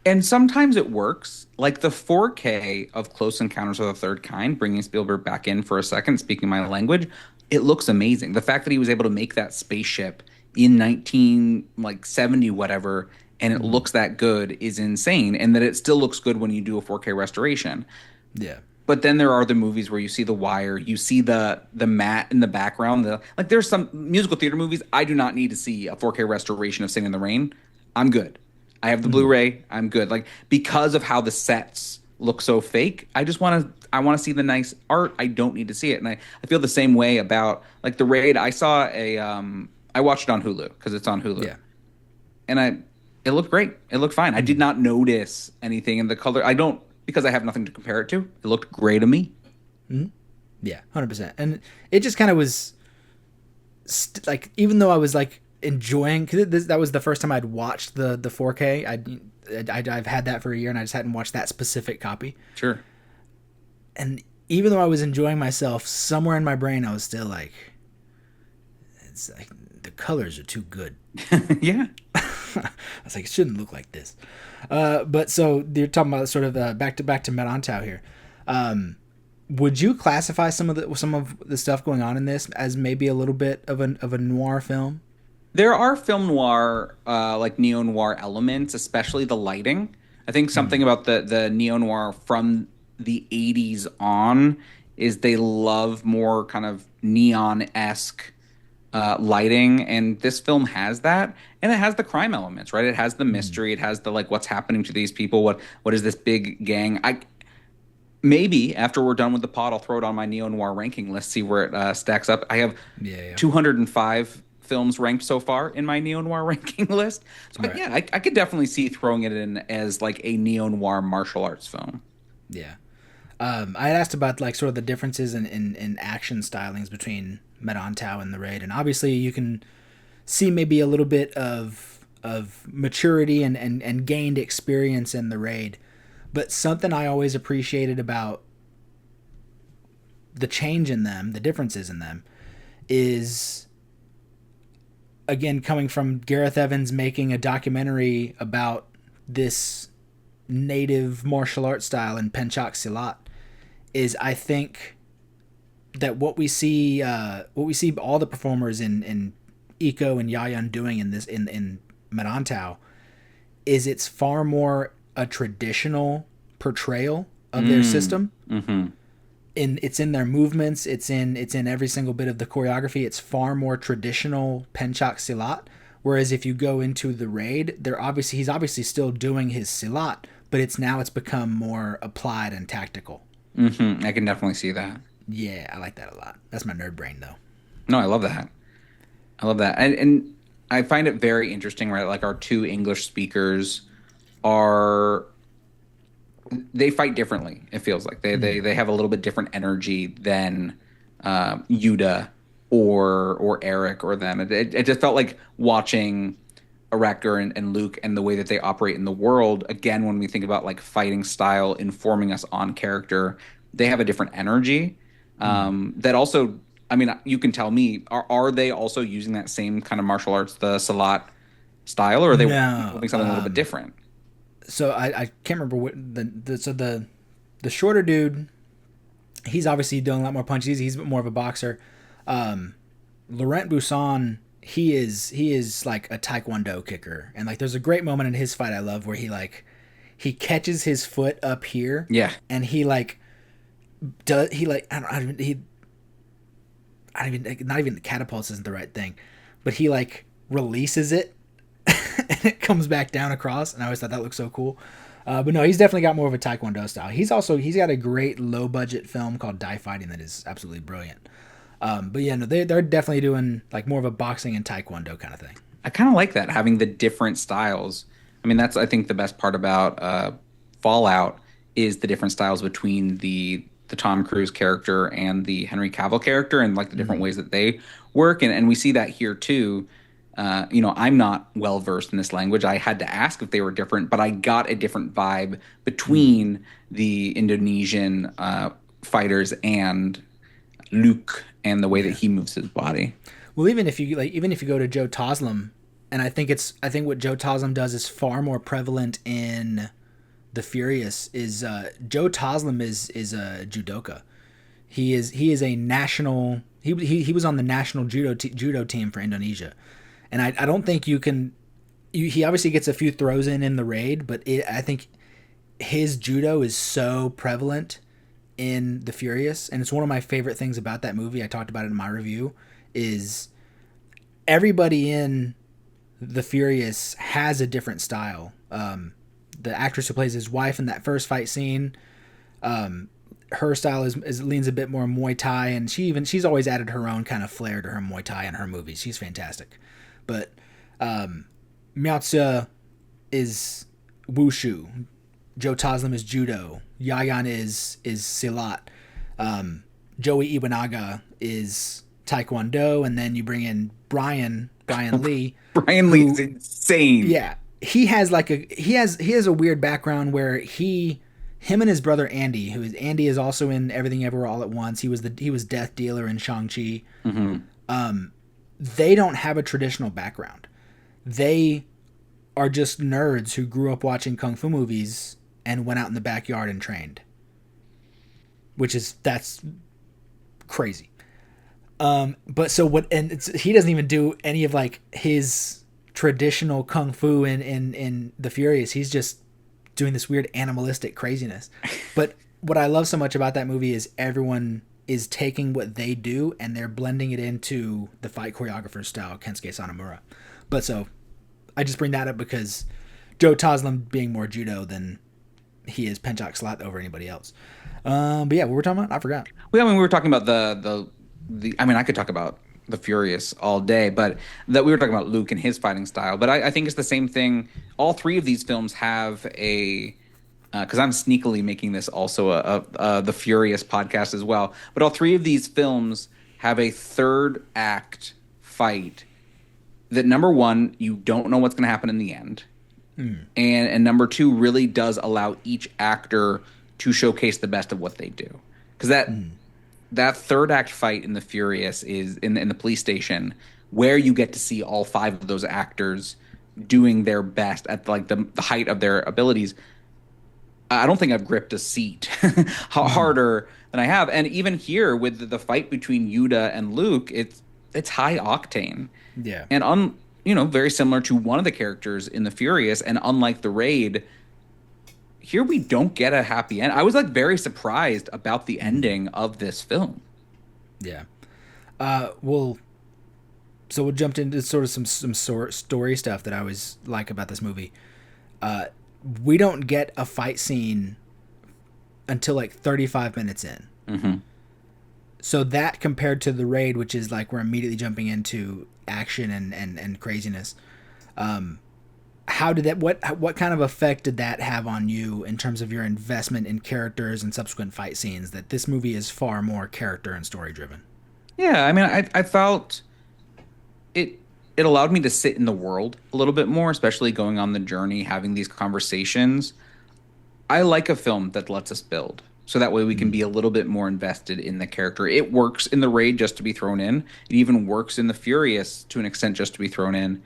And sometimes it works. Like the 4K of Close Encounters of the Third Kind, bringing Spielberg back in for a second, speaking my language, it looks amazing. The fact that he was able to make that spaceship in 1970 whatever and it looks that good is insane, and that it still looks good when you do a 4K restoration. Yeah. But then there are the movies where you see The Wire, you see the mat in the background. Like there's some musical theater movies I do not need to see a 4K restoration of Singing in the Rain. I'm good. I have the Blu-ray. I'm good. Like because of how the sets look so fake, I want to see the nice art. I don't need to see it, and I feel the same way about like The Raid. I saw I watched it on Hulu because it's on Hulu. Yeah. And it looked great. It looked fine. I did not notice anything in the color. I don't, because I have nothing to compare it to. It looked great to me. Yeah, 100%. And it just kind of was like, even though I was like enjoying, because that was the first time I'd watched the 4K. I've had that for a year, and I just hadn't watched that specific copy. Sure. And even though I was enjoying myself, somewhere in my brain I was still like, it's like the colors are too good. Yeah. I was like, it shouldn't look like this. But so you're talking about sort of back to Merantau here. Would you classify some of the stuff going on in this as maybe a little bit of a noir film? There are film noir, like neo noir elements, especially the lighting. I think something about the neo noir from the 80s on is they love more kind of neon-esque lighting, and this film has that, and it has the crime elements, right? It has the mystery, it has the like what's happening to these people, what is this big gang? Maybe after we're done with the pod, I'll throw it on my neo noir ranking list, see where it stacks up. I have 205 films ranked so far in my neo noir ranking list, so right. I could definitely see throwing it in as like a neo noir martial arts film. Yeah. I had asked about like sort of the differences in action stylings between Merantau and The Raid, and obviously you can see maybe a little bit of maturity and gained experience in The Raid, but something I always appreciated about the change in them, the differences in them, is again coming from Gareth Evans making a documentary about this native martial arts style in Pencak Silat, is I think that what we see all the performers in Iko and Yayan doing in this in Merantau is it's far more a traditional portrayal of their system. It's in their movements, it's in every single bit of the choreography. It's far more traditional Pencak Silat. Whereas if you go into The Raid, he's obviously still doing his Silat, but it's become more applied and tactical. I can definitely see that. Yeah, I like that a lot. That's my nerd brain, though. No, I love that. And I find it very interesting, right? Like our two English speakers they fight differently. It feels like they have a little bit different energy than Yuda or Eric or them. It just felt like watching Erector and Luke and the way that they operate in the world. Again, when we think about like fighting style informing us on character, they have a different energy. That also, I mean, you can tell me, are they also using that same kind of martial arts, the Salat style, or are they doing something a little bit different? So I can't remember what the shorter dude, he's obviously doing a lot more punches. He's more of a boxer. Laurent Busson, he is like a taekwondo kicker, and like there's a great moment in his fight I love where he catches his foot up here, and he like does not even catapults isn't the right thing, but he like releases it and it comes back down across, and I always thought that looked so cool. But no, he's definitely got more of a taekwondo style. He's got a great low budget film called Die Fighting that is absolutely brilliant. But yeah, no, they're definitely doing like more of a boxing and taekwondo kind of thing. I kind of like that, having the different styles. I mean, that's I think the best part about Fallout is the different styles between the Tom Cruise character and the Henry Cavill character, and like the different ways that they work, and we see that here too. I'm not well versed in this language. I had to ask if they were different, but I got a different vibe between the Indonesian fighters and Luke and the way that he moves his body. Well, even if you go to Joe Taslim, and I think what Joe Taslim does is far more prevalent in The Furious. Is Joe Taslim is a judoka. He is a national. He was on the national judo team for Indonesia, and I don't think you can he obviously gets a few throws in the raid, but I think his judo is so prevalent in The Furious, and it's one of my favorite things about that movie. I talked about it in my review. Is everybody in The Furious has a different style. The actress who plays his wife in that first fight scene, her style is leans a bit more Muay Thai, and she's always added her own kind of flair to her Muay Thai in her movies. She's fantastic. But Miao is wushu, Joe Taslim is judo, Yayan is silat, Joey Iwanaga is taekwondo, and then you bring in Brian Lee. Brian Lee's insane. Yeah, he has a weird background where him and his brother Andy is also in Everything Everywhere All at Once. He was Death Dealer in Shang-Chi. Mm-hmm. They don't have a traditional background. They are just nerds who grew up watching kung fu movies and went out in the backyard and trained. That's crazy. But so what? And he doesn't even do any of like his traditional kung fu in The Furious. He's just doing this weird animalistic craziness. But what I love so much about that movie is everyone is taking what they do and they're blending it into the fight choreographer style, Kensuke Sanamura. But so I just bring that up because Joe Taslim being more judo than he is penchak silat over anybody else. But yeah, what we're talking about, I forgot. Well, I mean, we were talking about the. I mean, I could talk about The Furious all day, but that we were talking about Luke and his fighting style. But I think it's the same thing. All three of these films have a. Because I'm sneakily making this also a The Furious podcast as well. But all three of these films have a third act fight that, number one, you don't know what's going to happen in the end. And number two, really does allow each actor to showcase the best of what they do. Because that third act fight in The Furious is in the police station, where you get to see all five of those actors doing their best at like the height of their abilities. I don't think I've gripped a seat harder than I have. And even here with the fight between Yuta and Luke, it's high octane. Yeah. And very similar to one of the characters in The Furious, and unlike the Raid, here we don't get a happy end. I was like very surprised about the ending of this film. Yeah. So we'll jump into sort of some story stuff that I always like about this movie. We don't get a fight scene until like 35 minutes in. Mm-hmm. So that compared to the Raid, which is like we're immediately jumping into action and craziness. How did that? What kind of effect did that have on you in terms of your investment in characters and subsequent fight scenes? That this movie is far more character and story driven. Yeah, I mean, I felt it allowed me to sit in the world a little bit more, especially going on the journey, having these conversations. I like a film that lets us build, so that way we can be a little bit more invested in the character. It works in the Raid just to be thrown in. It even works in the Furious to an extent just to be thrown in.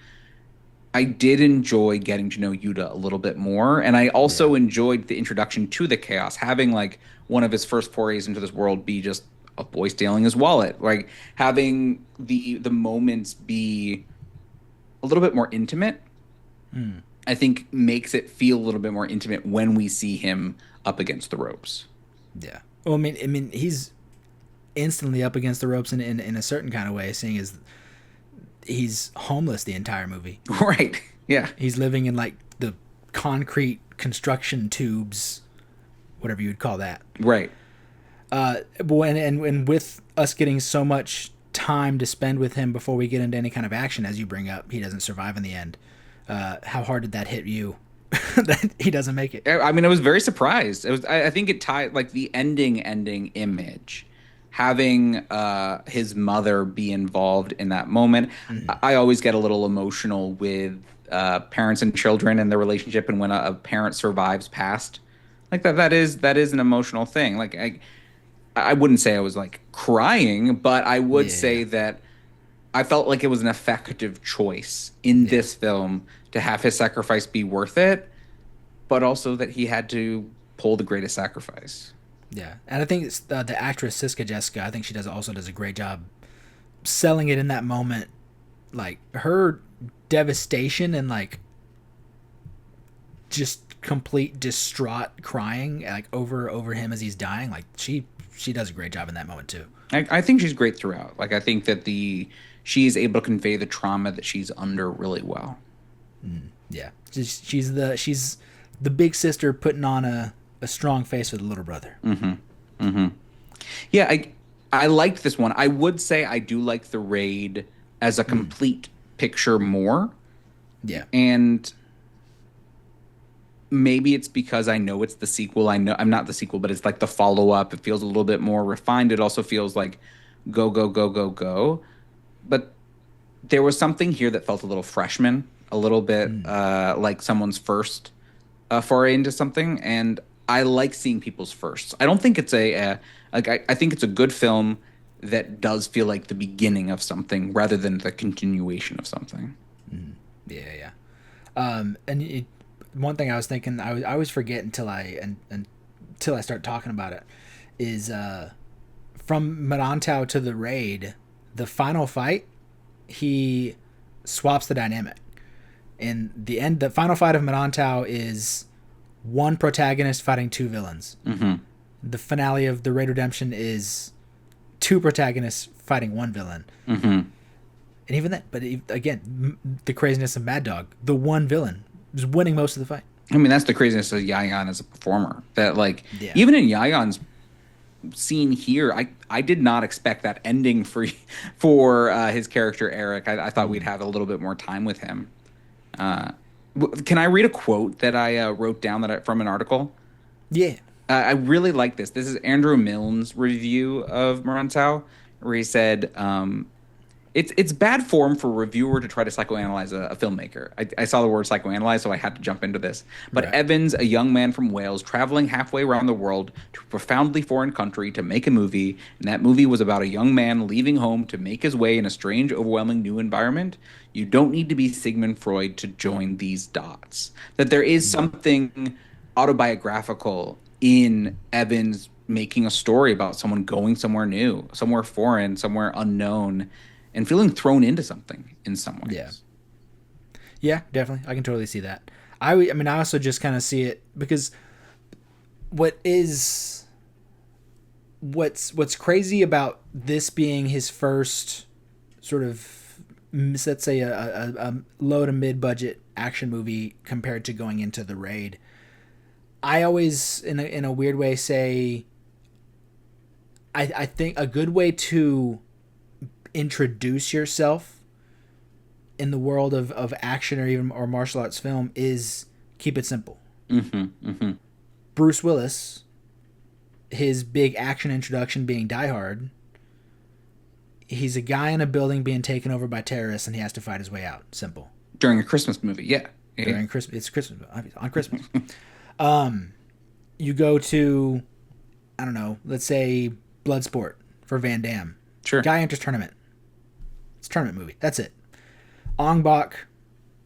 I did enjoy getting to know Yuta a little bit more, and I also enjoyed the introduction to the chaos, having like one of his first forays into this world be just a boy stealing his wallet, like having the moments be a little bit more intimate. I think makes it feel a little bit more intimate when we see him up against the ropes. Yeah. Well, I mean, he's instantly up against the ropes in a certain kind of way, seeing as he's homeless the entire movie. Right. Yeah. He's living in like the concrete construction tubes, whatever you would call that. Right. And with us getting so much time to spend with him before we get into any kind of action, as you bring up, he doesn't survive in the end. How hard did that hit you that he doesn't make it? I mean, I was very surprised. I think it tied like the ending image, having his mother be involved in that moment. I always get a little emotional with parents and children and their relationship, and when a parent survives past like that is an emotional thing. Like I wouldn't say I was like crying, but I would say that I felt like it was an effective choice in this film to have his sacrifice be worth it, but also that he had to pull the greatest sacrifice. Yeah, and I think it's, the actress Siska Jessica, I think she does a great job selling it in that moment. Like her devastation and like just complete distraught crying like over him as he's dying. Like she does a great job in that moment too. I think she's great throughout. Like I think that she's able to convey the trauma that she's under really well. Yeah, she's the big sister putting on a strong face with a little brother. Yeah, I liked this one. I would say I do like The Raid as a complete picture more. Yeah. And maybe it's because I know it's the sequel. I know I'm not the sequel, but it's like the follow-up. It feels a little bit more refined. It also feels like go, go, go, go, go. But there was something here that felt a little freshman, a little bit like someone's first foray into something. And I like seeing people's firsts. I don't think it's I think it's a good film that does feel like the beginning of something rather than the continuation of something. Yeah. One thing I was thinking, I always forget until I start talking about it, is from Merantau to the Raid, the final fight, he swaps the dynamic. In the end, the final fight of Merantau is one protagonist fighting two villains. The finale of The Raid Redemption is two protagonists fighting one villain. And even that, but again, the craziness of Mad Dog, the one villain is winning most of the fight. I mean, that's the craziness of Yayan as a performer. That even in Yayan's scene here, I did not expect that ending for his character Eric. I thought we'd have a little bit more time with him. Can I read a quote that I wrote down from an article? Yeah. I really like this. This is Andrew Milne's review of Merantau, where he said, it's bad form for a reviewer to try to psychoanalyze a filmmaker. I saw the word psychoanalyze, so I had to jump into this. But right. Evans, a young man from Wales, traveling halfway around the world to a profoundly foreign country to make a movie, and that movie was about a young man leaving home to make his way in a strange, overwhelming new environment. You don't need to be Sigmund Freud to join these dots. That there is something autobiographical in Evans making a story about someone going somewhere new, somewhere foreign, somewhere unknown, and feeling thrown into something in some ways. Yeah, definitely. I can totally see that. I mean, I also just kind of see it because what's crazy about this being his first sort of, let's say, a low to mid budget action movie compared to going into The Raid. I always, in a weird way, say I think a good way to introduce yourself in the world of action or martial arts film is keep it simple. Bruce Willis, his big action introduction being Die Hard, he's a guy in a building being taken over by terrorists and he has to fight his way out. Simple. During a Christmas movie, yeah. During Christmas, it's Christmas, obviously, on Christmas. You go to, I don't know, let's say Bloodsport for Van Damme. Sure. Guy enters tournament. It's a tournament movie. That's it. Ong Bak,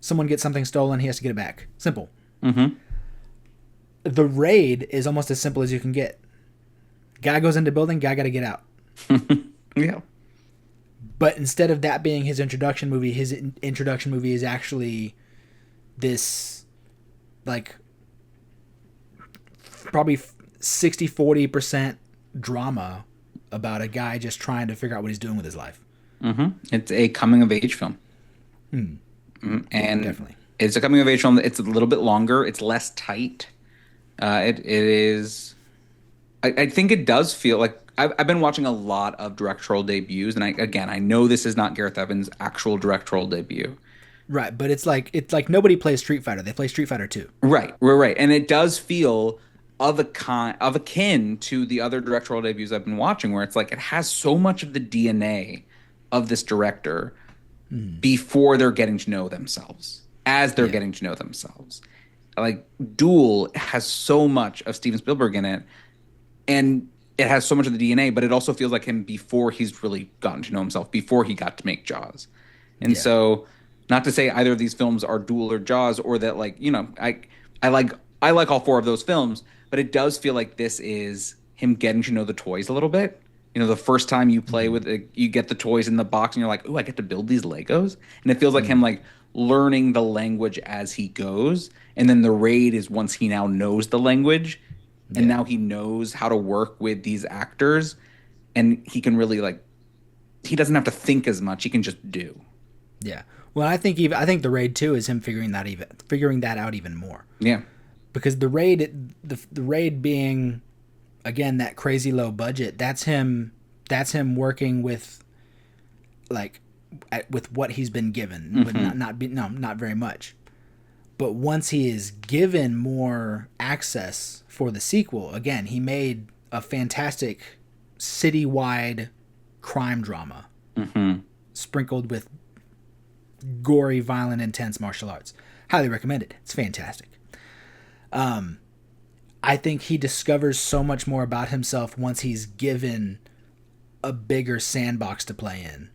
someone gets something stolen, he has to get it back. Simple. The Raid is almost as simple as you can get. Guy goes into building, guy got to get out. Yeah. But instead of that being his introduction movie is actually this, like, probably 60-40% drama about a guy just trying to figure out what he's doing with his life. It's a coming-of-age film. And definitely. It's a coming-of-age film. It's a little bit longer. It's less tight. It is... I think it does feel like... I've been watching a lot of directorial debuts, and I know this is not Gareth Evans' actual directorial debut. Right, but it's like nobody plays Street Fighter. They play Street Fighter 2. Right. And it does feel of akin to the other directorial debuts I've been watching, where it's like it has so much of the DNA of this director before they're getting to know themselves, as they're getting to know themselves. Like Duel has so much of Steven Spielberg in it, and it has so much of the DNA, but it also feels like him before he's really gotten to know himself, before he got to make Jaws. And so, not to say either of these films are Duel or Jaws, or that, like, you know, I like all four of those films, but it does feel like this is him getting to know the toys a little bit. You know, the first time you play with it, you get the toys in the box and you're like, "Ooh, I get to build these Legos." And it feels like him like learning the language as he goes. And then the raid is once he now knows the language and now he knows how to work with these actors, and he can really like, he doesn't have to think as much. He can just do. Yeah. Well, I think the raid 2 is him figuring that out even more. Yeah. Because the raid being, again, that crazy low budget, that's him working with with what he's been given, but not very much. But once he is given more access for the sequel, again, he made a fantastic citywide crime drama, sprinkled with gory, violent, intense martial arts. Highly recommend it. It's fantastic. I think he discovers so much more about himself once he's given a bigger sandbox to play in.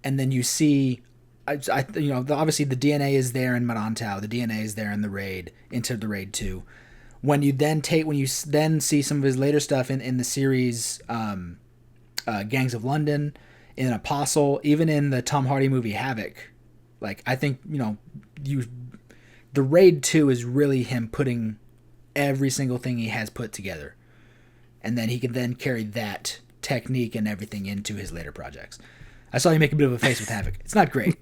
And then you see, obviously the DNA is there in Merantau. The DNA is there in the raid, into the raid 2. When you then see some of his later stuff in the series, Gangs of London, in Apostle, even in the Tom Hardy movie Havoc, like, I think, the raid 2 is really him putting every single thing he has put together. And then he can then carry that technique and everything into his later projects. I saw you make a bit of a face with Havoc. It's not great.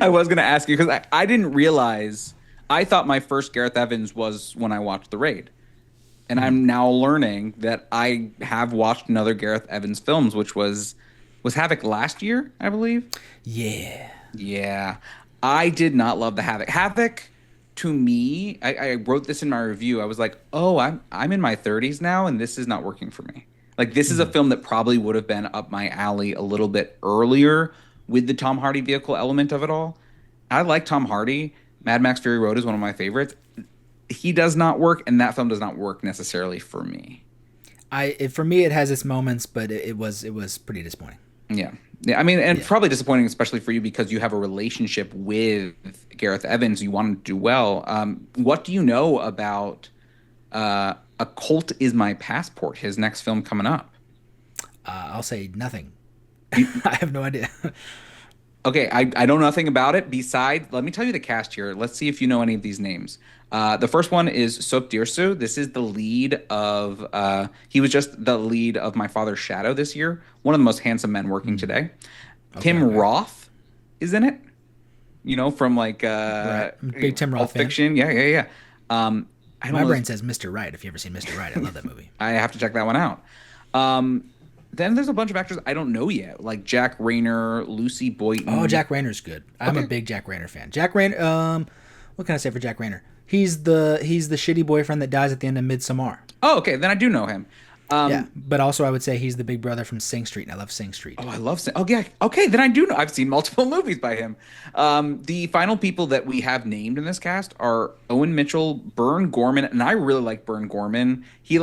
I was going to ask you because I didn't realize. I thought my first Gareth Evans was when I watched The Raid. And I'm now learning that I have watched another Gareth Evans films, which was Havoc last year, I believe. Yeah. Yeah. I did not love the Havoc. Havoc, to me, I wrote this in my review. I was like, oh, I'm in my 30s now, and this is not working for me. Like, this is a film that probably would have been up my alley a little bit earlier with the Tom Hardy vehicle element of it all. I like Tom Hardy. Mad Max Fury Road is one of my favorites. He does not work, and that film does not work necessarily for me. For me, it has its moments, but it was pretty disappointing. Yeah. I mean, and probably disappointing, especially for you, because you have a relationship with Gareth Evans. You want him to do well. What do you know about A Cult Is My Passport, his next film coming up? I'll say nothing. I have no idea. Okay, I know nothing about it. Besides, let me tell you the cast here. Let's see if you know any of these names. The first one is Sop Dirsu. This is the lead of, he was just the lead of My Father's Shadow this year. One of the most handsome men working today. Tim Roth is in it. From like right. Big Tim Roth fan. Fiction. Yeah. My brain says Mr. Right. If you ever seen Mr. Right, I love that movie. I have to check that one out. Then there's a bunch of actors I don't know yet, like Jack Rayner, Lucy Boynton. Oh, Jack Rayner's good. I'm a big Jack Rayner fan. Jack Rayner. What can I say for Jack Rayner? He's the shitty boyfriend that dies at the end of Midsommar. Oh, okay. Then I do know him. Yeah, but also I would say he's the big brother from Sing Street, and I love Sing Street. Oh, I love Sing. Oh, yeah. Okay, then I do know. I've seen multiple movies by him. The final people that we have named in this cast are Owen Mitchell, Bern Gorman, and I really like Bern Gorman. He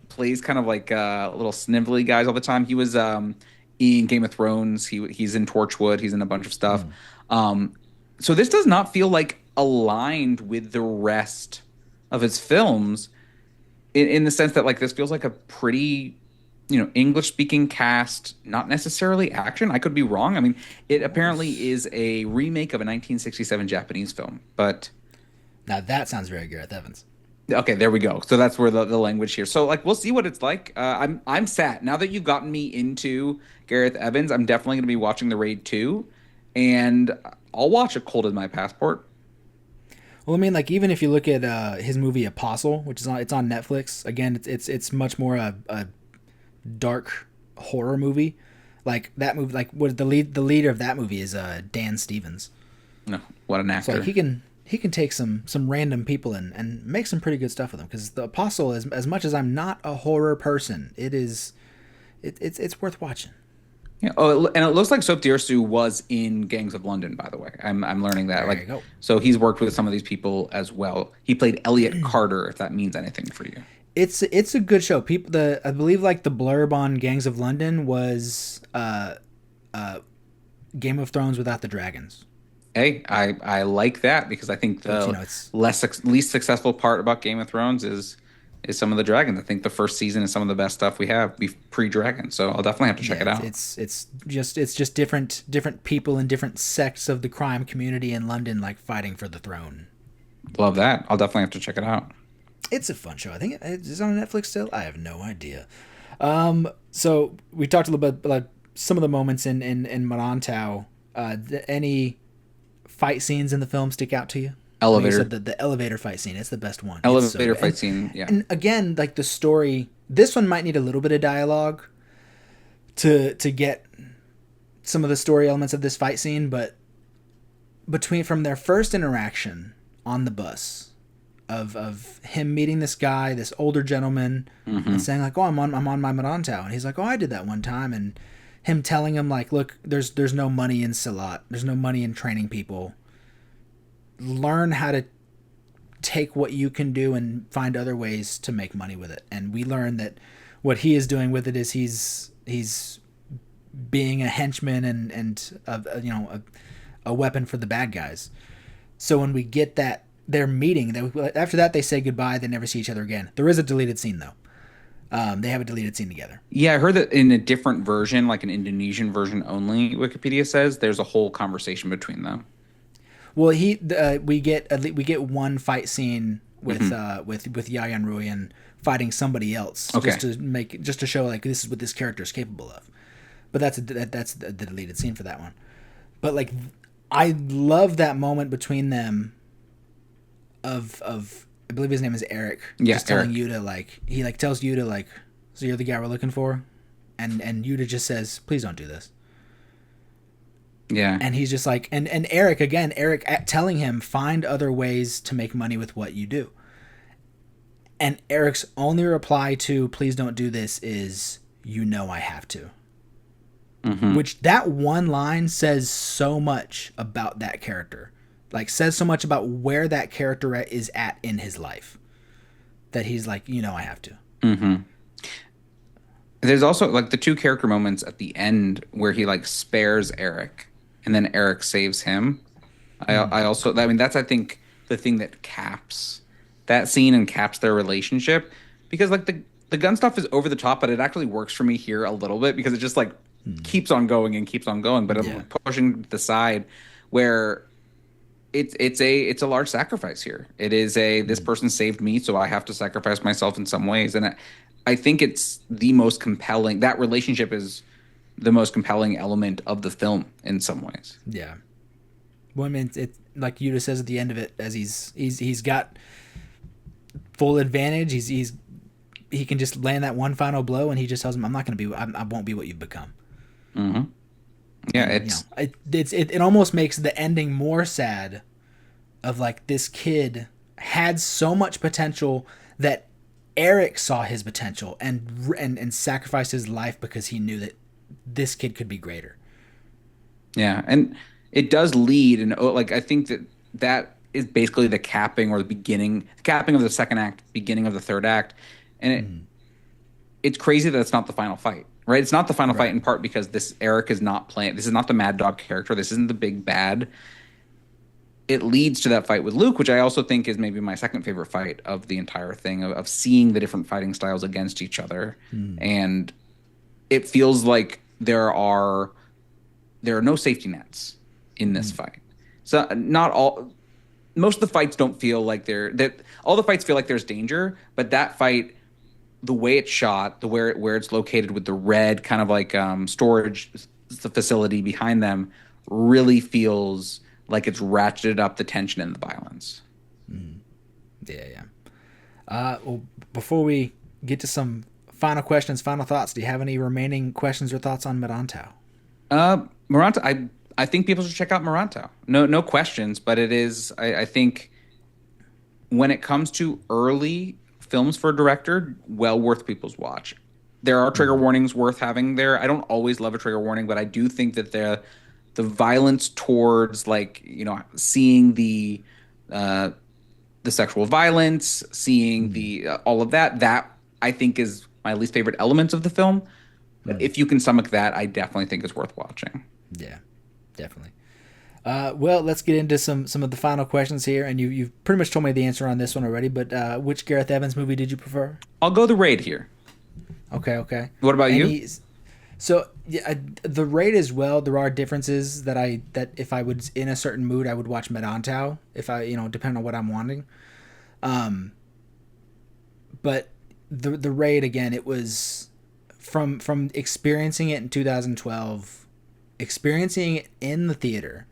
plays kind of like little snivelly guys all the time. He was in Game of Thrones. He's in Torchwood. He's in a bunch of stuff. So this does not feel like aligned with the rest of his films. In the sense that this feels like a pretty, English speaking cast, not necessarily action. I could be wrong. I mean, it apparently is a remake of a 1967 Japanese film, but now that sounds very Gareth Evans. Okay, there we go. So that's where the language here. So we'll see what it's like. I'm sad now that you've gotten me into Gareth Evans. I'm definitely going to be watching The Raid 2, and I'll watch A Cult Is My Passport. Well, I mean, even if you look at his movie Apostle, which it's on Netflix. Again, it's much more a dark horror movie. Like that movie, what the leader of that movie is Dan Stevens. No, what an actor! So he can take some random people and make some pretty good stuff with them. Because the Apostle, as much as I'm not a horror person, it's worth watching. Yeah. Oh, and it looks like Sop Dirsu was in Gangs of London, by the way. I'm learning that. There you go. So he's worked with some of these people as well. He played Elliot Carter, if that means anything for you. It's a good show. I believe the blurb on Gangs of London was Game of Thrones without the dragons. Hey, I like that because I think the least successful part about Game of Thrones is some of the dragons. I think the first season is some of the best stuff we have pre-dragon. So I'll definitely have to check it out. It's just different people in different sects of the crime community in London, like fighting for the throne. Love that. I'll definitely have to check it out. It's a fun show. I think it's on Netflix still. I have no idea. So we talked a little bit about some of the moments in Merantau. Any fight scenes in the film stick out to you? Elevator. You said the elevator fight scene. It's the best one. Elevator fight scene. Yeah. And again, like the story, this one might need a little bit of dialogue to get some of the story elements of this fight scene, but from their first interaction on the bus, of him meeting this guy, this older gentleman, and saying like, "Oh, I'm on my Merantau," and he's like, "Oh, I did that one time," and him telling him like, "Look, there's no money in Salat. There's no money in training people. Learn how to take what you can do and find other ways to make money with it." And we learn that what he is doing with it is he's being a henchman and a weapon for the bad guys. So when we get that their meeting, after that they say goodbye. They never see each other again. There is a deleted scene though. They have a deleted scene together. Yeah, I heard that in a different version, like an Indonesian version only, Wikipedia says there's a whole conversation between them. Well, we get one fight scene with Yayan Ruhian fighting somebody else, okay, just to show like this is what this character is capable of. But that's the deleted scene for that one. But like, I love that moment between them. Of I believe his name is Eric. Yeah, just telling Yuta like he like tells Yuta like, so you're the guy we're looking for, and Yuta just says, please don't do this. Yeah. And he's just like, and Eric telling him, find other ways to make money with what you do. And Eric's only reply to, please don't do this, is, you know I have to. Which that one line says so much about that character. Like, says so much about where that character is at in his life. That he's like, you know I have to. There's also, like, the two character moments at the end where he, like, spares Eric. And then Eric saves him. I also, I mean, that's, I think, the thing that caps that scene and caps their relationship. Because, like, the gun stuff is over the top, but it actually works for me here a little bit because it just, like, keeps on going and keeps on going. But I'm pushing to the side where it's a large sacrifice here. It is this person saved me, so I have to sacrifice myself in some ways. And I think it's the most compelling, that relationship is the most compelling element of the film in some ways. Yeah. Well, I mean, it like Yuta says at the end of it, as he's got full advantage. He can just land that one final blow, and he just tells him, I won't be what you've become. Yeah, and, it almost makes the ending more sad. Of like, this kid had so much potential that Eric saw his potential and sacrificed his life because he knew that this kid could be greater. Yeah, and it does lead, and like I think that is basically the capping or the capping of the second act, beginning of the third act, and it's crazy that it's not the final fight, right? It's not the final fight in part because this Eric is not playing. This is not the Mad Dog character. This isn't the big bad. It leads to that fight with Luke, which I also think is maybe my second favorite fight of the entire thing, of seeing the different fighting styles against each other. And it feels like there are no safety nets in this fight. So most of the fights don't feel like all the fights feel like there's danger, but that fight, the way it's shot, where it's located with the red kind of like storage facility behind them really feels like it's ratcheted up the tension and the violence. Yeah. Well, before we get to some final questions, final thoughts, do you have any remaining questions or thoughts on Merantau? Merantau, I think people should check out Merantau. No questions, but it is, I think, when it comes to early films for a director, well worth people's watch. There are trigger warnings worth having there. I don't always love a trigger warning, but I do think that the violence towards, like, you know, seeing the sexual violence, seeing the all of that I think is my least favorite elements of the film. But if you can stomach that, I definitely think it's worth watching. Yeah, definitely. Well, let's get into some of the final questions here, and you've pretty much told me the answer on this one already. But which Gareth Evans movie did you prefer? I'll go The Raid here. Okay, okay. What about you? So yeah, the Raid as well. There are differences that if I was in a certain mood, I would watch Merantau. If I depending on what I'm wanting. But the Raid again, it was from experiencing it in 2012, experiencing it in the theater,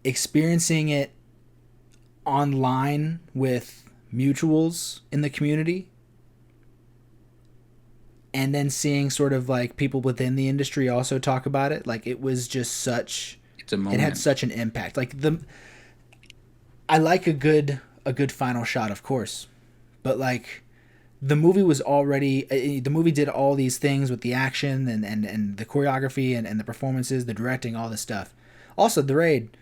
experiencing it online with mutuals in the community, and then seeing sort of like people within the industry also talk about it. Like it was just such, It's a moment. it had such an impact. Like I like a good final shot, of course, but like the movie was already, the movie did all these things with the action and the choreography and the performances, the directing, all this stuff. Also, The Raid,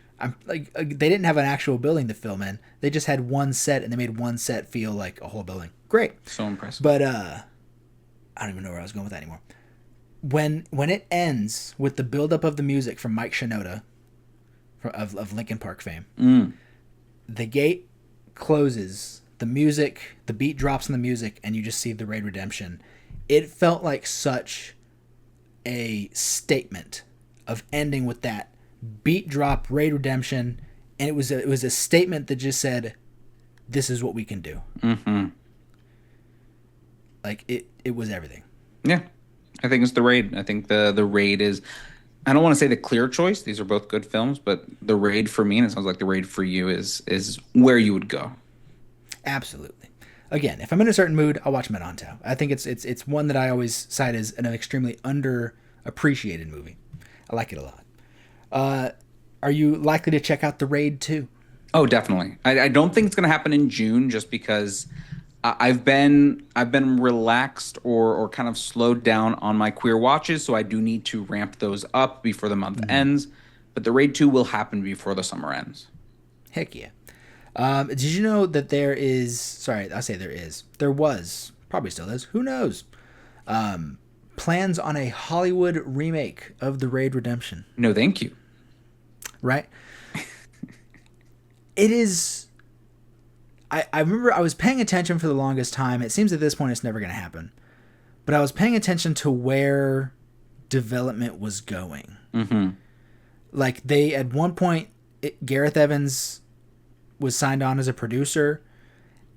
they didn't have an actual building to film in. They just had one set, and they made one set feel like a whole building. Great. So impressive. But I don't even know where I was going with that anymore. When it ends with the buildup of the music from Mike Shinoda of Linkin Park fame, the gate closes, the beat drops in the music, and you just see the Raid Redemption. It felt like such a statement of ending with that beat drop, Raid Redemption, and it was a statement that just said, "This is what we can do." Mm-hmm. Like it was everything. Yeah, I think it's The Raid. I think the Raid is. I don't want to say the clear choice. These are both good films, but The Raid for me, and it sounds like The Raid for you, is where you would go. Absolutely. Again, if I'm in a certain mood, I'll watch Merantau. I think it's one that I always cite as an extremely underappreciated movie. I like it a lot. Are you likely to check out The Raid 2? Oh, definitely. I don't think it's going to happen in June, just because I've been relaxed or kind of slowed down on my queer watches, so I do need to ramp those up before the month ends. But The Raid 2 will happen before the summer ends. Heck yeah. Did you know that there was, probably still is, who knows, plans on a Hollywood remake of The Raid Redemption? No, thank you. Right? It is... I remember I was paying attention for the longest time. It seems at this point it's never going to happen. But I was paying attention to where development was going. Mm-hmm. Like they, at one point, Gareth Evans was signed on as a producer,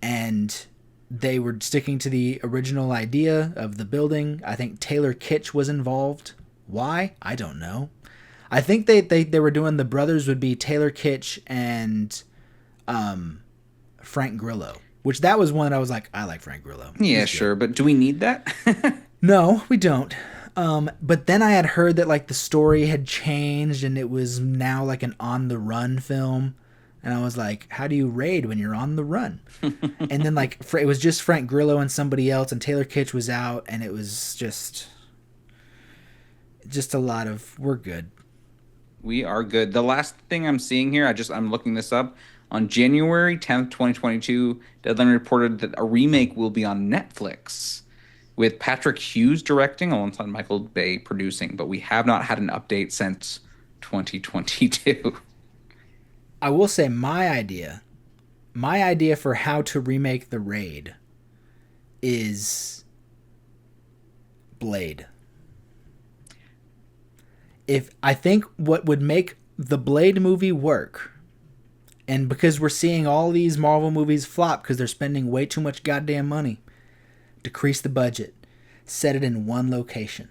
and they were sticking to the original idea of the building. I think Taylor Kitsch was involved. Why? I don't know. I think they were doing, the brothers would be Taylor Kitsch and Frank Grillo, which that was one I was like, I like Frank Grillo. Yeah, sure, but do we need that? No, we don't. But then I had heard that like the story had changed and it was now like an on the run film. And I was like, how do you raid when you're on the run? And then like it was just Frank Grillo and somebody else, and Taylor Kitsch was out, and it was just a lot of, we're good. We are good. The last thing I'm seeing here, I'm looking this up. On January 10th, 2022, Deadline reported that a remake will be on Netflix, with Patrick Hughes directing alongside Michael Bay producing, but we have not had an update since 2022. I will say my idea for how to remake The Raid is Blade. I think what would make the Blade movie work, and because we're seeing all these Marvel movies flop because they're spending way too much goddamn money, decrease the budget, set it in one location.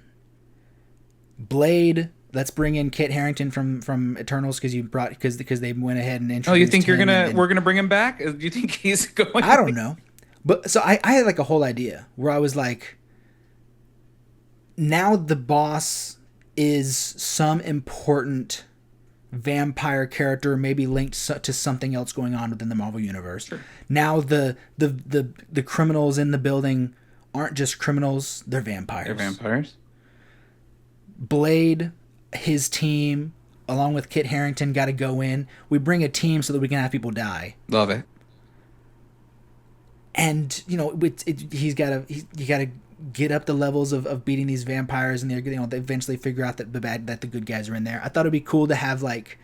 Blade, let's bring in Kit Harington from Eternals because they went ahead and introduced. Oh, you think we're gonna bring him back? Do you think he's going? I don't know, but so I had like a whole idea where I was like, now the boss is some important vampire character, maybe linked to something else going on within the Marvel universe. Sure. Now the criminals in the building aren't just criminals; they're vampires. They're vampires. Blade, his team, along with Kit Harington, got to go in. We bring a team so that we can have people die. Love it. And you got to get up the levels of beating these vampires, and they eventually figure out that the good guys are in there. I thought it'd be cool to have like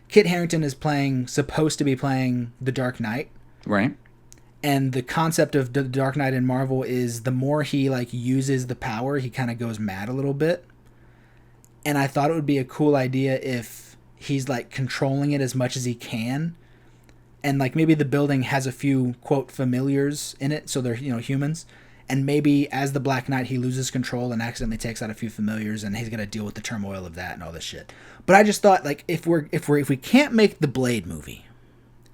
Kit Harington is supposed to be playing the Dark Knight. Right. And the concept of the Dark Knight in Marvel is the more he like uses the power, he kind of goes mad a little bit. And I thought it would be a cool idea if he's like controlling it as much as he can. And like maybe the building has a few, quote, familiars in it, so they're, humans. And maybe as the Black Knight, he loses control and accidentally takes out a few familiars, and he's got to deal with the turmoil of that and all this shit. But I just thought, like, if we can't make the Blade movie,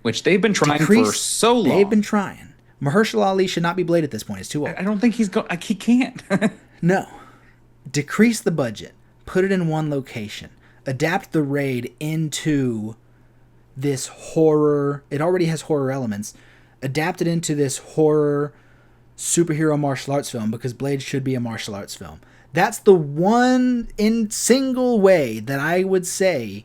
which they've been trying for so long, they've been trying. Mahershala Ali should not be Blade at this point. It's too old. I don't think he can't. No, decrease the budget, put it in one location, adapt the Raid into this horror. It already has horror elements. Adapt it into this horror superhero martial arts film, because Blade should be a martial arts film. That's the one in single way that I would say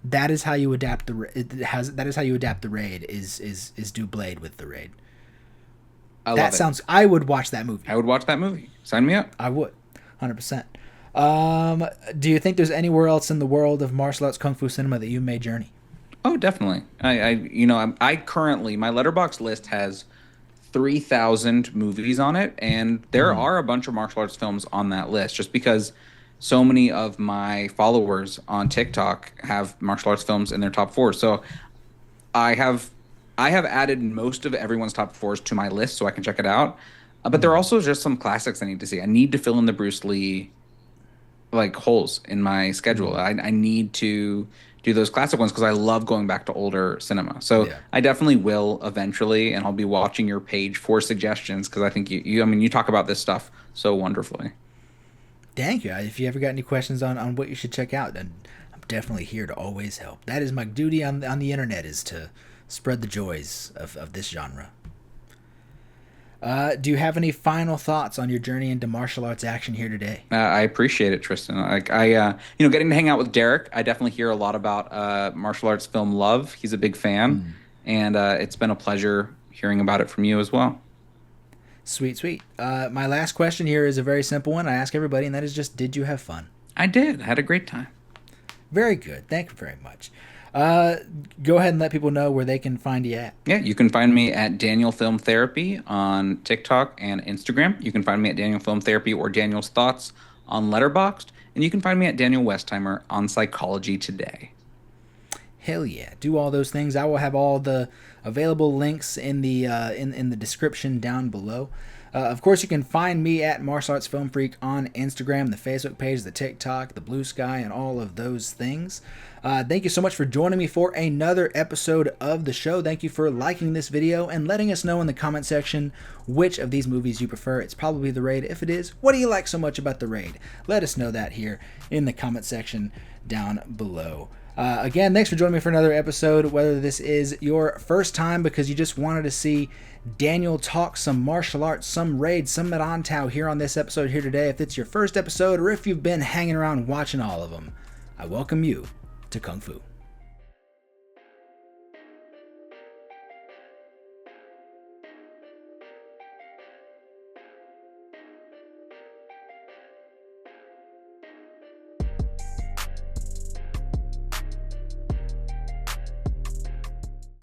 that is how you adapt that is how you adapt the Raid is do Blade with the Raid. I would watch that movie. I would watch that movie. Sign me up. I would. 100%. Do you think there's anywhere else in the world of martial arts kung fu cinema that you may journey? Oh, definitely. I currently, my Letterboxd list has 3,000 movies on it, and there are a bunch of martial arts films on that list, just because so many of my followers on TikTok have martial arts films in their top 4. So I have added most of everyone's top 4s to my list so I can check it out. But there are also just some classics I need to see. I need to fill in the Bruce Lee like holes in my schedule. I need to do those classic ones because I love going back to older cinema. So I definitely will eventually, and I'll be watching your page for suggestions because I think you talk about this stuff so wonderfully. Thank you. If you ever got any questions on what you should check out, then I'm definitely here to always help. That is my duty on the internet, is to spread the joys of this genre. Do you have any final thoughts on your journey into martial arts action here today? I appreciate it, Tristan. Getting to hang out with Derek, I definitely hear a lot about martial arts film love. He's a big fan, and it's been a pleasure hearing about it from you as well. Sweet. My last question here is a very simple one. I ask everybody, and that is just, did you have fun? I did. I had a great time. Very good. Thank you very much. Go ahead and let people know where they can find you at. Yeah, you can find me at Danielfilmtherapy on TikTok and Instagram. You can find me at Danielfilmtherapy or Daniel's Thoughts on Letterboxd. And you can find me at Daniel Westheimer on Psychology Today. Hell yeah. Do all those things. I will have all the available links in the in the description down below. Of course, you can find me at Martial Arts Film Freak on Instagram, the Facebook page, the TikTok, the Blue Sky, and all of those things. Thank you so much for joining me for another episode of the show. Thank you for liking this video and letting us know in the comment section which of these movies you prefer. It's probably The Raid. If it is, what do you like so much about The Raid? Let us know that here in the comment section down below. Again, thanks for joining me for another episode, whether this is your first time because you just wanted to see Daniel talk some martial arts, some Raid, some Merantau here on this episode here today. If it's your first episode or if you've been hanging around watching all of them, I welcome you to Kung Fu.